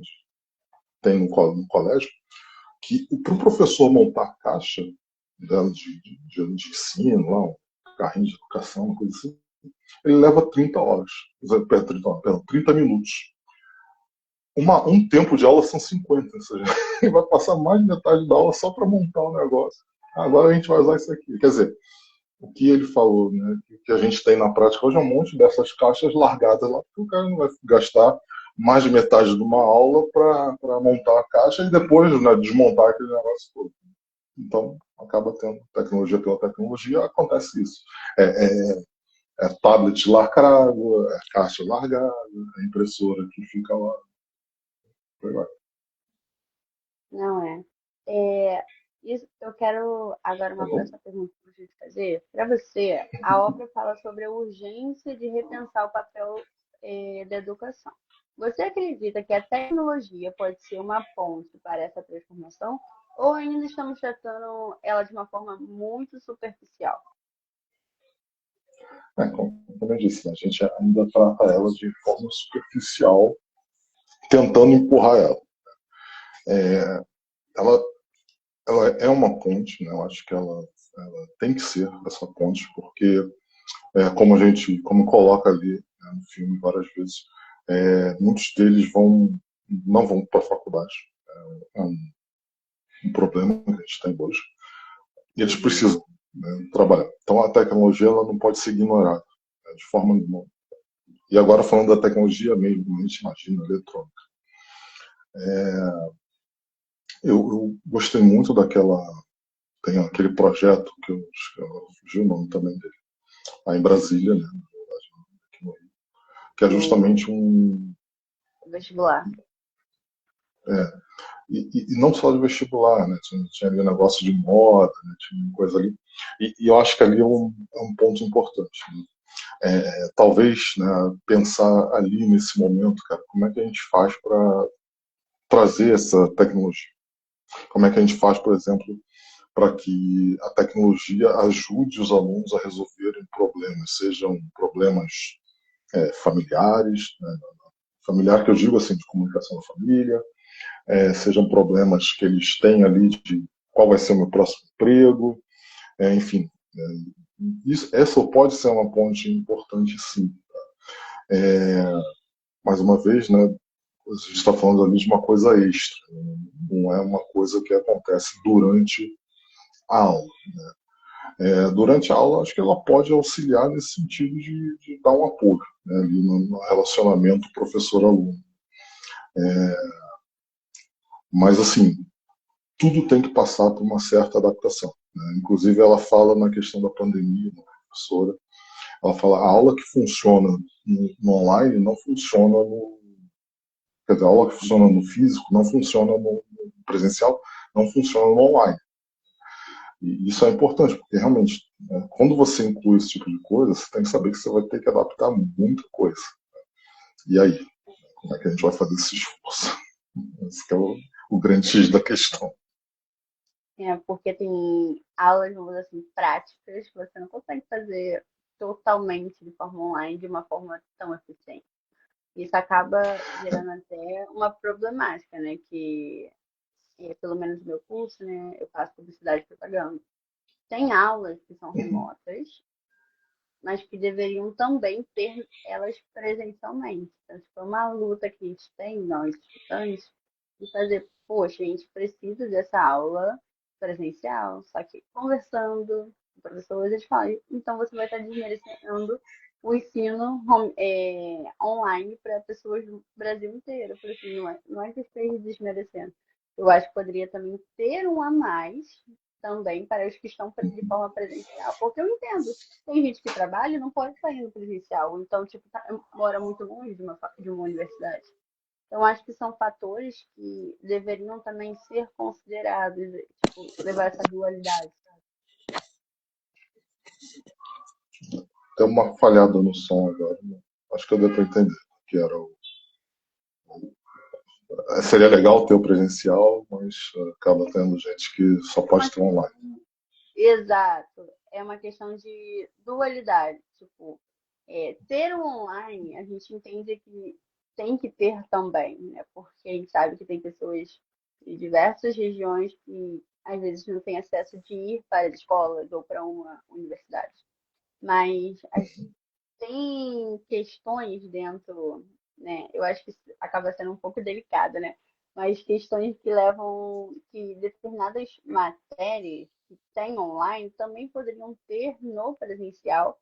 tem no colégio, que para o professor montar a caixa dela de ensino, lá, um carrinho de educação, uma coisa assim, ele leva 30 horas, perdão, 30 minutos. Um tempo de aula são 50, ou seja, ele vai passar mais de metade da aula só para montar o negócio. Agora a gente vai usar isso aqui. Quer dizer, o que ele falou, né, que a gente tem na prática hoje é um monte dessas caixas largadas lá, porque o cara não vai gastar mais de metade de uma aula para montar a caixa e depois, né, desmontar aquele negócio todo. Então, acaba tendo tecnologia pela tecnologia, acontece isso. Tablet lacrado, caixa largada, impressora que fica lá. Não é. É, isso, eu quero agora Tá uma bom? próxima pergunta para te fazer. Para você, a obra fala sobre a urgência de repensar o papel da educação. Você acredita que a tecnologia pode ser uma ponte para essa transformação? Ou ainda estamos tratando ela de uma forma muito superficial? Como eu disse, a gente ainda trata ela de forma superficial, tentando empurrar ela. Ela, ela é uma ponte, né? Eu acho que ela tem que ser essa ponte, porque, como coloca ali, né, no filme várias vezes, muitos deles não vão para a faculdade. É um problema que a gente tem hoje. E eles precisam, né, trabalhar. Então a tecnologia ela não pode ser ignorada, né, de forma nenhuma. E agora falando da tecnologia mesmo, a gente imagina eletrônica. Eu gostei muito tem aquele projeto eu fugi o nome também dele, lá em Brasília, né, aqui no Rio, que é justamente Vestibular. e não só de vestibular, né, tinha ali um negócio de moda, né, tinha coisa ali, e eu acho que ali é um ponto importante, né? Talvez, né, pensar ali nesse momento, cara, como é que a gente faz para trazer essa tecnologia? Como é que a gente faz, por exemplo, para que a tecnologia ajude os alunos a resolverem problemas, sejam problemas familiares, né, familiar que eu digo assim, de comunicação da família, sejam problemas que eles têm ali de qual vai ser o meu próximo emprego, enfim. Essa pode ser uma ponte importante, sim. Mais uma vez, né, a gente está falando ali de uma coisa extra, não é uma coisa que acontece durante a aula. Durante a aula, acho que ela pode auxiliar nesse sentido de dar um apoio, né, ali no relacionamento professor-aluno. Mas, assim, tudo tem que passar por uma certa adaptação, né? Inclusive, ela fala na questão da pandemia, uma professora, ela fala a aula que funciona no online não funciona no... Quer dizer, a aula que funciona no físico não funciona no presencial, não funciona no online. E isso é importante, porque realmente, né, quando você inclui esse tipo de coisa, você tem que saber que você vai ter que adaptar muita coisa. E aí? Como é que a gente vai fazer esse esforço? Esse que é o grande X da questão. Porque tem aulas, vamos dizer assim, práticas que você não consegue fazer totalmente de forma online, de uma forma tão eficiente. Isso acaba gerando até uma problemática, né? Que, pelo menos no meu curso, né? Eu faço publicidade e propaganda. Tem aulas que são remotas, mas que deveriam também ter elas presencialmente. Então, tipo, é uma luta que a gente tem, nós estudantes, de fazer, poxa, a gente precisa dessa aula presencial, só que conversando com professores, eles falam, então você vai estar desmerecendo o ensino online para pessoas do Brasil inteiro. Eu falei assim, não é que esteja desmerecendo. Eu acho que poderia também ter um a mais também para os que estão de forma presencial, porque eu entendo, tem gente que trabalha e não pode estar indo presencial, então, tipo, mora muito longe de uma universidade. Então, acho que são fatores que deveriam também ser considerados, tipo, levar essa dualidade, sabe? Tem uma falhada no som agora, né? Acho que eu dei para entender que era seria legal ter o presencial, mas acaba tendo gente que só pode ter online. Exato. É uma questão de dualidade. Tipo, ter o online, a gente entende que tem que ter também, né? Porque a gente sabe que tem pessoas de diversas regiões que às vezes não têm acesso de ir para as escolas ou para uma universidade. Mas tem questões dentro, né? Eu acho que isso acaba sendo um pouco delicado, né? Mas questões que levam que determinadas matérias que tem online também poderiam ter no presencial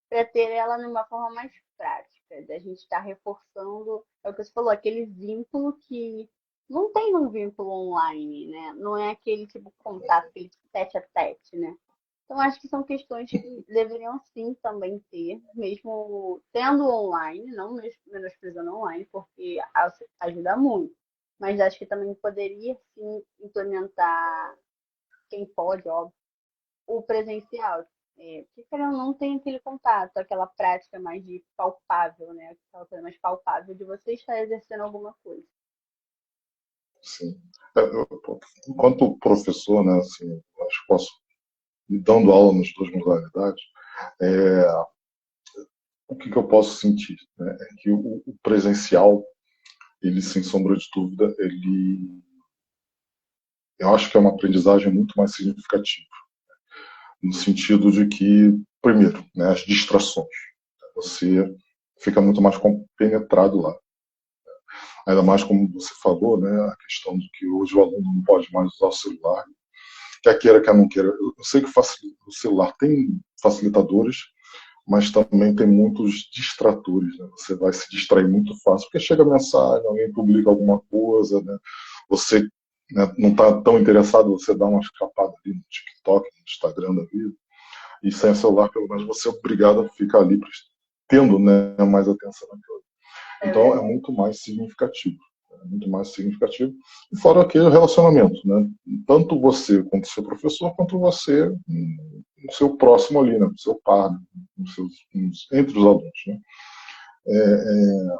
para ter ela numa forma mais prática, da gente estar reforçando, é o que você falou, aquele vínculo que não tem um vínculo online, né? Não é aquele tipo contato, aquele tete a tete, né? Então, acho que são questões que deveriam sim também ter, mesmo tendo online, não menosprezando online, porque ajuda muito. Mas acho que também poderia sim implementar, quem pode, óbvio, o presencial. Porque querendo ou não tem aquele contato, aquela prática mais de palpável, né? Aquela coisa mais palpável de você estar exercendo alguma coisa. Sim. Enquanto professor, né, assim, acho que posso, dando aula nas duas modalidades, o que eu posso sentir, né, é que o presencial, ele, sem sombra de dúvida, eu acho que é uma aprendizagem muito mais significativa, no sentido de que, primeiro, né, as distrações. Você fica muito mais compenetrado lá. Ainda mais como você falou, né, a questão de que hoje o aluno não pode mais usar o celular, quer queira, quer não queira. Eu sei que o celular tem facilitadores, mas também tem muitos distratores, né? Você vai se distrair muito fácil, porque chega mensagem, alguém publica alguma coisa, né? Você, né, não está tão interessado, você dá uma escapada ali no TikTok, no Instagram da vida, e sem o celular, pelo menos você é obrigado a ficar ali tendo, né, mais atenção naquilo. Então é muito mais significativo. É muito mais significativo. E fora aquele relacionamento, né? Tanto você quanto seu professor, quanto você no seu próximo ali, né? No seu par, entre os alunos. Né? É, é,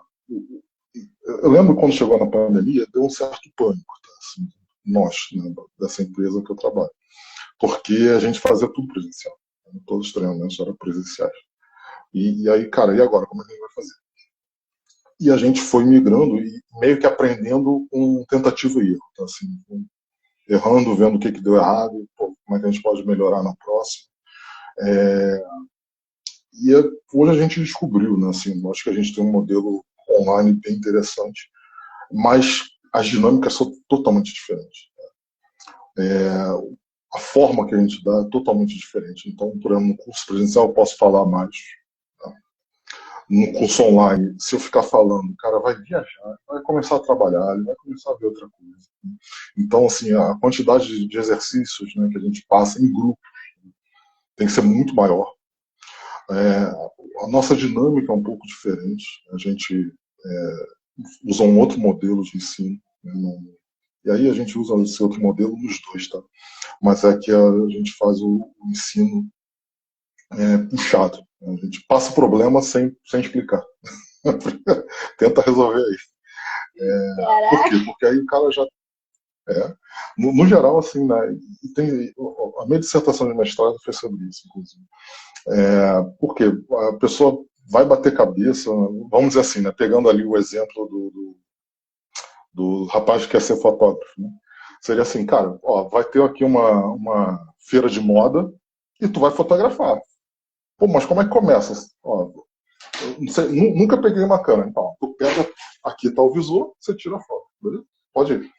eu lembro quando chegou na pandemia, deu um certo pânico, tá? Assim, nós, né, dessa empresa que eu trabalho, porque a gente fazia tudo presencial. Né? Todos os treinamentos eram presenciais. E aí, cara, e agora? Como é que a gente vai fazer? E a gente foi migrando e meio que aprendendo com tentativa e erro. Tá? Assim, errando, vendo o que deu errado, pô, como é que a gente pode melhorar na próxima. É, e hoje a gente descobriu, né, assim, acho que a gente tem um modelo online bem interessante, mas as dinâmicas são totalmente diferentes. É, a forma que a gente dá é totalmente diferente. Então, por exemplo, no curso presencial eu posso falar mais. Tá? No curso online, se eu ficar falando, o cara vai viajar, vai começar a trabalhar, ele vai começar a ver outra coisa. Então, assim, a quantidade de exercícios, né, que a gente passa em grupo tem que ser muito maior. A nossa dinâmica é um pouco diferente. A gente usa um outro modelo de ensino. Né? E aí a gente usa esse outro modelo nos dois, tá? Mas é que a gente faz o ensino puxado. Né? A gente passa o problema sem explicar. Tenta resolver aí. Por quê? Caraca! Porque aí o cara já. No geral, assim, né? A minha dissertação de mestrado foi sobre isso, inclusive. Porque a pessoa vai bater cabeça, vamos dizer assim, né? Pegando ali o exemplo do rapaz que quer ser fotógrafo. Né? Seria assim, cara, ó, vai ter aqui uma feira de moda e tu vai fotografar. Pô, mas como é que começa? Ó, não sei, nunca peguei uma câmera. Então, tu pega, aqui tá o visor, você tira a foto, beleza? Pode ir.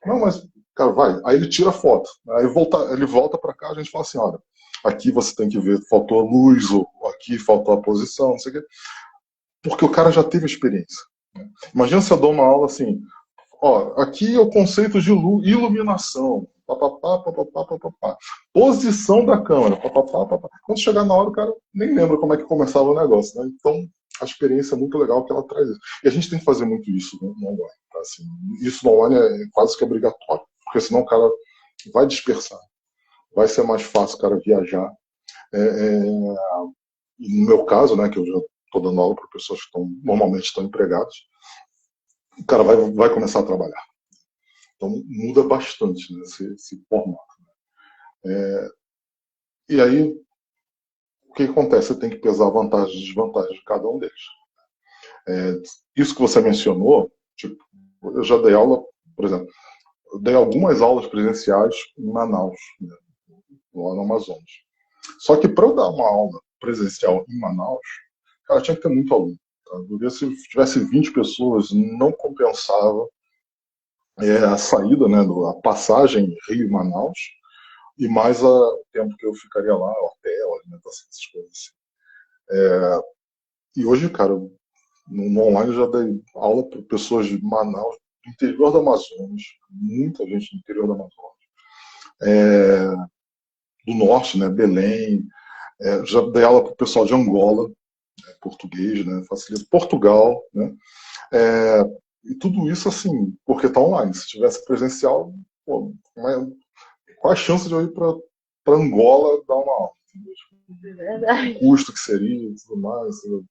Não, mas, cara, vai. Aí ele tira a foto. Aí ele volta para cá, a gente fala assim, olha, aqui você tem que ver, faltou a luz, ou aqui faltou a posição, não sei o quê. Porque o cara já teve experiência. Né? Imagina se eu dou uma aula assim, ó, aqui é o conceito de iluminação, papapá, papapá, papapá. Posição da câmera, papapá, papapá. Quando chegar na hora, o cara nem lembra como é que começava o negócio, né? Então, a experiência é muito legal que ela traz isso. E a gente tem que fazer muito isso no online. Tá? Assim, isso no online é quase que obrigatório, porque senão o cara vai dispersar. Vai ser mais fácil o cara viajar. No meu caso, né, que eu já estou dando aula para pessoas que normalmente estão empregadas, o cara vai começar a trabalhar. Então muda bastante, né, esse formato. E aí, o que acontece? Você tem que pesar vantagens e desvantagens de cada um deles. Isso que você mencionou, tipo, eu já dei aula, por exemplo, eu dei algumas aulas presenciais em Manaus, né, lá no Amazonas. Só que para eu dar uma aula presencial em Manaus, cara, tinha que ter muito aluno. Tá? Se tivesse 20 pessoas, não compensava a saída, né, a passagem Rio-Manaus, e mais o tempo que eu ficaria lá, hotel, alimentação, essas coisas assim. E hoje, cara, no online eu já dei aula para pessoas de Manaus, do interior do Amazonas, muita gente do interior do Amazonas, do norte, né, Belém, já dei aula para o pessoal de Angola, português, né, facilita, Portugal, né, e tudo isso assim, porque está online. Se tivesse presencial, pô, qual a chance de eu ir para Angola dar uma aula? É O verdade. custo que seria e tudo mais. Entendeu?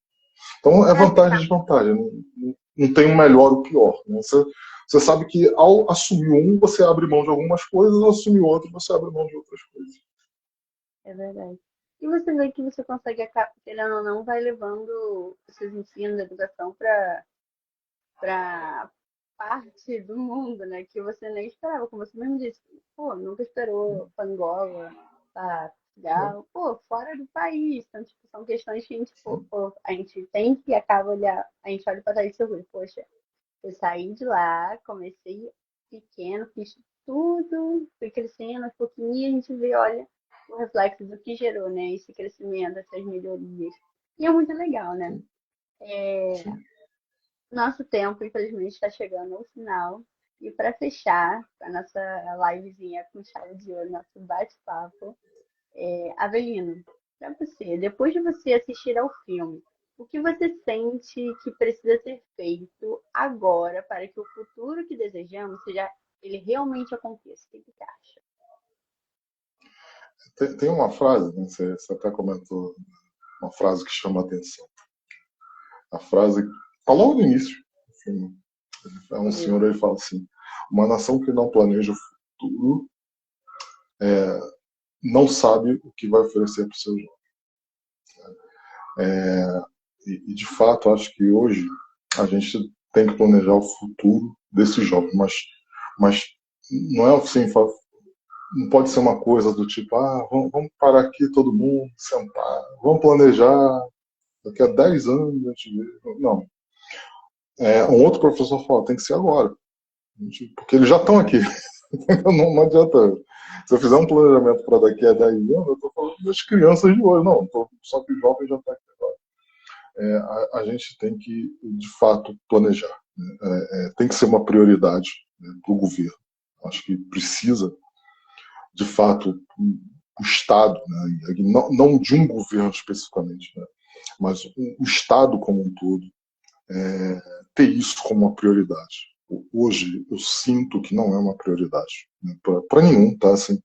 Então é É, vantagem e desvantagem. Não tem o melhor ou o pior. Né? Você sabe que ao assumir um, você abre mão de algumas coisas, ao assumir outro, você abre mão de outras coisas. é verdade. E você vê que você consegue, querendo ou não, vai levando os seus ensinos da educação para parte do mundo, né? Que você nem esperava, como você mesmo disse. Pô, nunca esperou para Angola, para Portugal, pô, fora do país. Então, tipo, são questões que a gente, Sim, pô, a gente tem que acaba olhar, a gente olha para trás e sorri, poxa, eu saí de lá, comecei pequeno, fiz tudo, fui crescendo aos pouquinhos e a gente vê, olha, o reflexo do que gerou, né? Esse crescimento, essas melhorias. E é muito legal, né? sim, É, sim. nosso tempo, infelizmente, está chegando ao final. E para fechar a nossa livezinha com chave de ouro, nosso bate-papo, Avelino, para você, depois de você assistir ao filme, o que você sente que precisa ser feito agora para que o futuro que desejamos seja ele realmente aconteça? O que você acha? Tem uma frase, né, você até comentou, uma frase que chama a atenção. A frase está logo no início do filme. É um senhor, ele fala assim: uma nação que não planeja o futuro não sabe o que vai oferecer para os seus jovens. E, de fato, acho que hoje a gente tem que planejar o futuro desses jovens, mas não é assim, não pode ser uma coisa do tipo, vamos parar aqui todo mundo, sentar, vamos planejar daqui a 10 anos a gente vê. Não. Um outro professor fala, tem que ser agora, porque eles já estão aqui. Não adianta. Se eu fizer um planejamento para daqui a 10 anos, eu estou falando das crianças de hoje, não, só que os jovens já estão aqui agora. A gente tem que, de fato, planejar. Tem que ser uma prioridade, né, para o governo. Acho que precisa, de fato, o Estado, né, não de um governo especificamente, né, mas o Estado como um todo, ter isso como uma prioridade. Hoje eu sinto que não é uma prioridade, né, para nenhum, tá? Assim,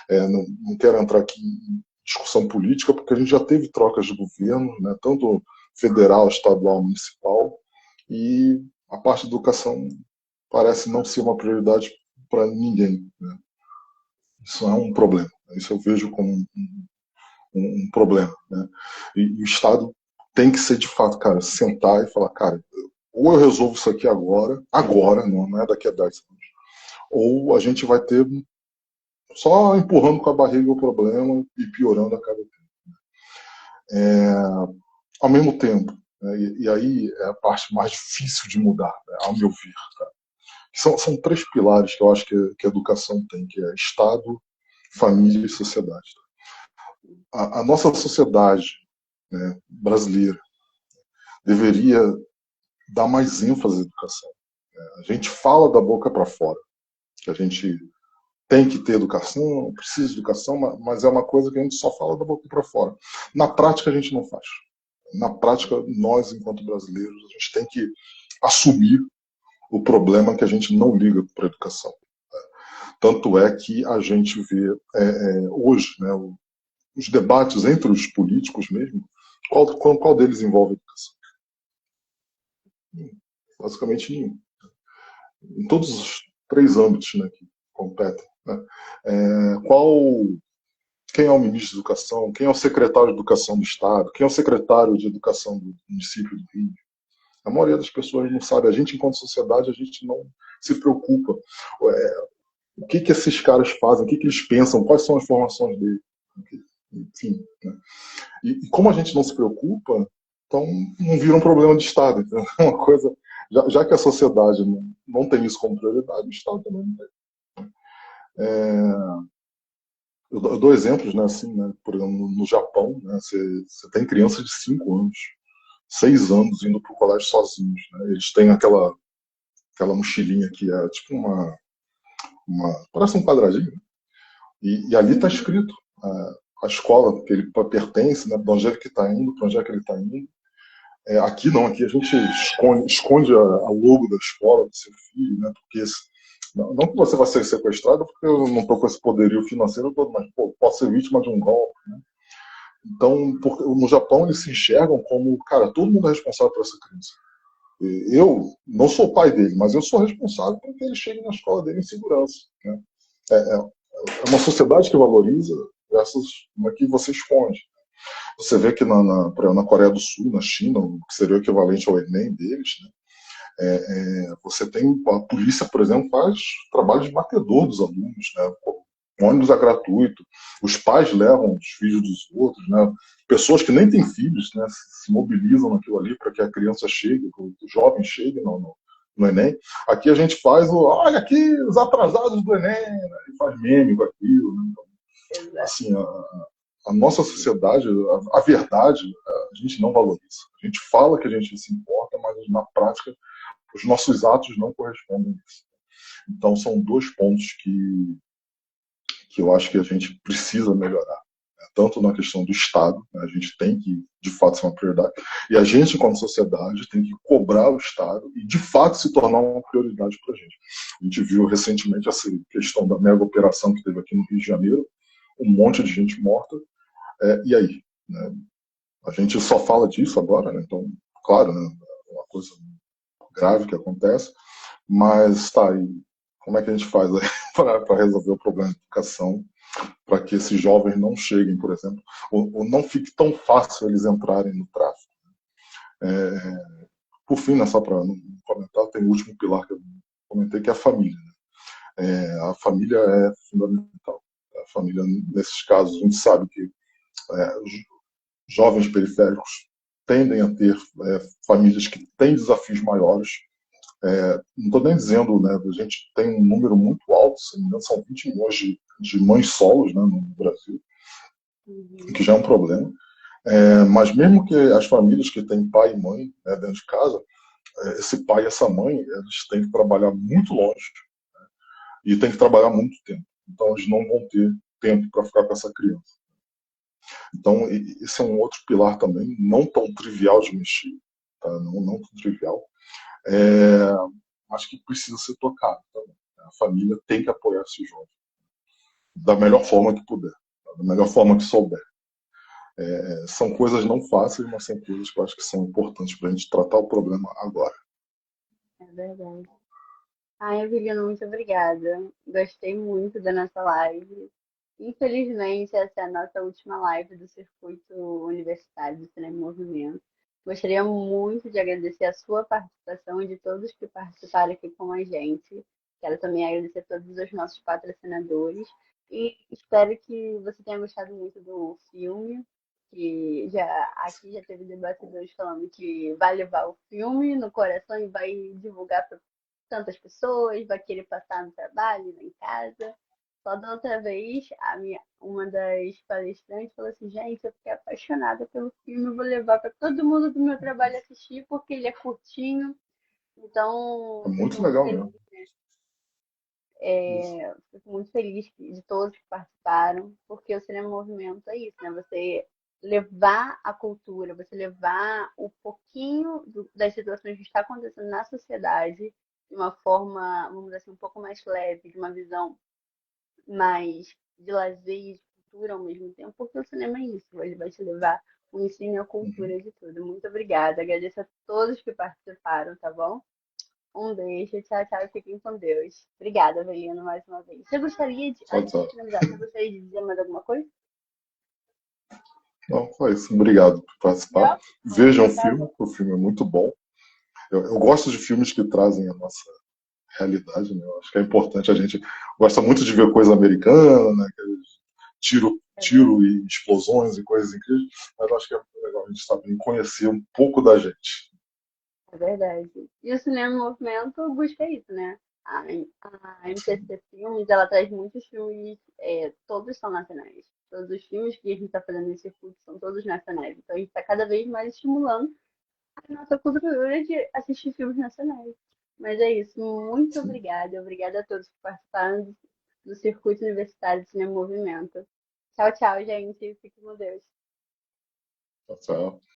não quero entrar aqui em discussão política, porque a gente já teve trocas de governo, né, tanto federal, estadual, municipal, e a parte da educação parece não ser uma prioridade para ninguém, né? Isso é um problema. Isso eu vejo como um problema, né? E o Estado tem que ser, de fato, cara, sentar e falar, cara, ou eu resolvo isso aqui agora, não é daqui a 10 anos, ou a gente vai ter só empurrando com a barriga o problema e piorando a cada tempo. Ao mesmo tempo, né, e aí é a parte mais difícil de mudar, né, ao meu ver, tá? São três pilares que eu acho que a educação tem, que é Estado, família e sociedade. A nossa sociedade, né, brasileira deveria dar mais ênfase à educação. A gente fala da boca para fora, que a gente tem que ter educação, precisa de educação, mas é uma coisa que a gente só fala da boca para fora. Na prática, a gente não faz. Na prática, nós, enquanto brasileiros, a gente tem que assumir o problema que a gente não liga para a educação. Tanto é que a gente vê hoje, né, os debates entre os políticos mesmo, qual deles envolve a educação? Basicamente nenhum. Em todos os três âmbitos, né, que competem. Né? Quem é o ministro de Educação? Quem é o secretário de Educação do Estado? Quem é o secretário de Educação do município do Rio? A maioria das pessoas não sabe. A gente, enquanto sociedade, a gente não se preocupa. O que esses caras fazem? O que eles pensam? Quais são as formações deles? Enfim. Né? E como a gente não se preocupa, então não vira um problema de Estado. Então, é uma coisa, já que a sociedade não tem isso como prioridade, o Estado também não tem. Eu dou exemplos, né, assim, né, por exemplo, no Japão, né, você tem crianças de 5 anos, 6 anos indo para o colégio sozinhos. Né, eles têm aquela mochilinha que é tipo parece um quadradinho, e ali está escrito a escola que ele pertence, né, de onde é que está indo, para onde é que ele está indo. Aqui não, aqui a gente esconde a logo da escola do seu filho, né, porque não que você vai ser sequestrado, porque eu não estou com esse poderio financeiro todo, mas posso ser vítima de um golpe. Né? Então, no Japão, eles se enxergam como, cara, todo mundo é responsável por essa criança. Eu não sou pai dele, mas eu sou responsável por que ele chegue na escola dele em segurança. Né? É uma sociedade que valoriza versus uma que você esconde. Você vê que na Coreia do Sul, na China, que seria o equivalente ao Enem deles, né? Você tem a polícia, por exemplo, faz trabalho de batedor dos alunos, né? O ônibus é gratuito, os pais levam os filhos dos outros, né? Pessoas que nem têm filhos, né, se mobilizam naquilo ali para que a criança chegue, que o jovem chegue no Enem. Aqui a gente faz olha aqui os atrasados do Enem, né? E faz meme com aquilo. Né? Então, assim, a nossa sociedade, a verdade, a gente não valoriza. A gente fala que a gente se importa, mas na prática os nossos atos não correspondem a isso. Então, são dois pontos que eu acho que a gente precisa melhorar. Né? Tanto na questão do Estado, né? A gente tem que, de fato, ser uma prioridade, e a gente, enquanto sociedade, tem que cobrar o Estado e, de fato, se tornar uma prioridade para a gente. A gente viu recentemente essa questão da mega operação que teve aqui no Rio de Janeiro, um monte de gente morta, e aí? Né? A gente só fala disso agora, né? Então, claro, né? É uma coisa grave que acontece, mas tá aí. Como é que a gente faz para resolver o problema de educação, para que esses jovens não cheguem, por exemplo, ou não fique tão fácil eles entrarem no tráfico? Por fim, né, só para não comentar, tem o último pilar que eu comentei, que é a família. A família é fundamental. A família, nesses casos, a gente sabe que os jovens periféricos tendem a ter famílias que têm desafios maiores. Não estou nem dizendo, né, a gente tem um número muito alto, se não me engano, são 20 milhões de mães solos, né, no Brasil, que já é um problema. Mas mesmo que as famílias que têm pai e mãe, né, dentro de casa, esse pai e essa mãe, eles têm que trabalhar muito longe e têm que trabalhar muito tempo. Então, eles não vão ter tempo para ficar com essa criança. Então, esse é um outro pilar também, não tão trivial de mexer, tá? Não tão trivial, é, mas que precisa ser tocado também. A família tem que apoiar esse jovem da melhor forma que puder, tá? Da melhor forma que souber. São coisas não fáceis, mas são coisas que eu acho que são importantes para a gente tratar o problema agora. É verdade. Ai, Evelina, muito obrigada. Gostei muito da nossa live. Infelizmente, essa é a nossa última live do Circuito Universitário do Cinema em Movimento. Gostaria muito de agradecer a sua participação e de todos que participaram aqui com a gente. Quero também agradecer a todos os nossos patrocinadores. E espero que você tenha gostado muito do filme, que aqui já teve debatedores falando que vai levar o filme no coração e vai divulgar para tantas pessoas, vai querer passar no trabalho, em casa. Só da outra vez, uma das palestrantes falou assim, gente, eu fiquei apaixonada pelo filme, eu vou levar para todo mundo do meu trabalho assistir, porque ele é curtinho. É Então, muito legal mesmo. fico muito feliz de todos que participaram, porque o Cinema em Movimento é isso, né? Você levar a cultura, você levar um pouquinho das situações que está acontecendo na sociedade de uma forma, vamos dizer assim, um pouco mais leve, de uma visão mais de lazer e de cultura ao mesmo tempo, porque o cinema é isso, ele vai te levar o ensino e a Uhum. cultura de tudo. Muito obrigada, agradeço a todos que participaram, tá bom? Um beijo, tchau, tchau, e fiquem com Deus. Obrigada, Avelino, mais uma vez. Você gostaria de, Tchau, antes de tchau. finalizar, você gostaria de dizer mais alguma coisa? Não, foi isso. Obrigado por participar. Não? Vejam Tá bom. o filme é muito bom. Eu gosto de filmes que trazem a nossa realidade, né? Eu acho que é importante. A gente gosta muito de ver coisa americana, né? É verdade. Tiro e explosões e coisas incríveis, mas eu acho que é muito legal a gente também conhecer um pouco da gente. É verdade. E o cinema em movimento busca isso, né? A MPC Filmes, ela traz muitos filmes, todos são nacionais. Todos os filmes que a gente está fazendo nesse circuito são todos nacionais. Então a gente está cada vez mais estimulando a nossa cultura de assistir filmes nacionais. Mas é isso. Muito Sim. obrigada. Obrigada a todos que participaram do Circuito Universitário de Cinema em Movimento. Tchau, tchau, gente. Fique com Deus. Tchau, tchau.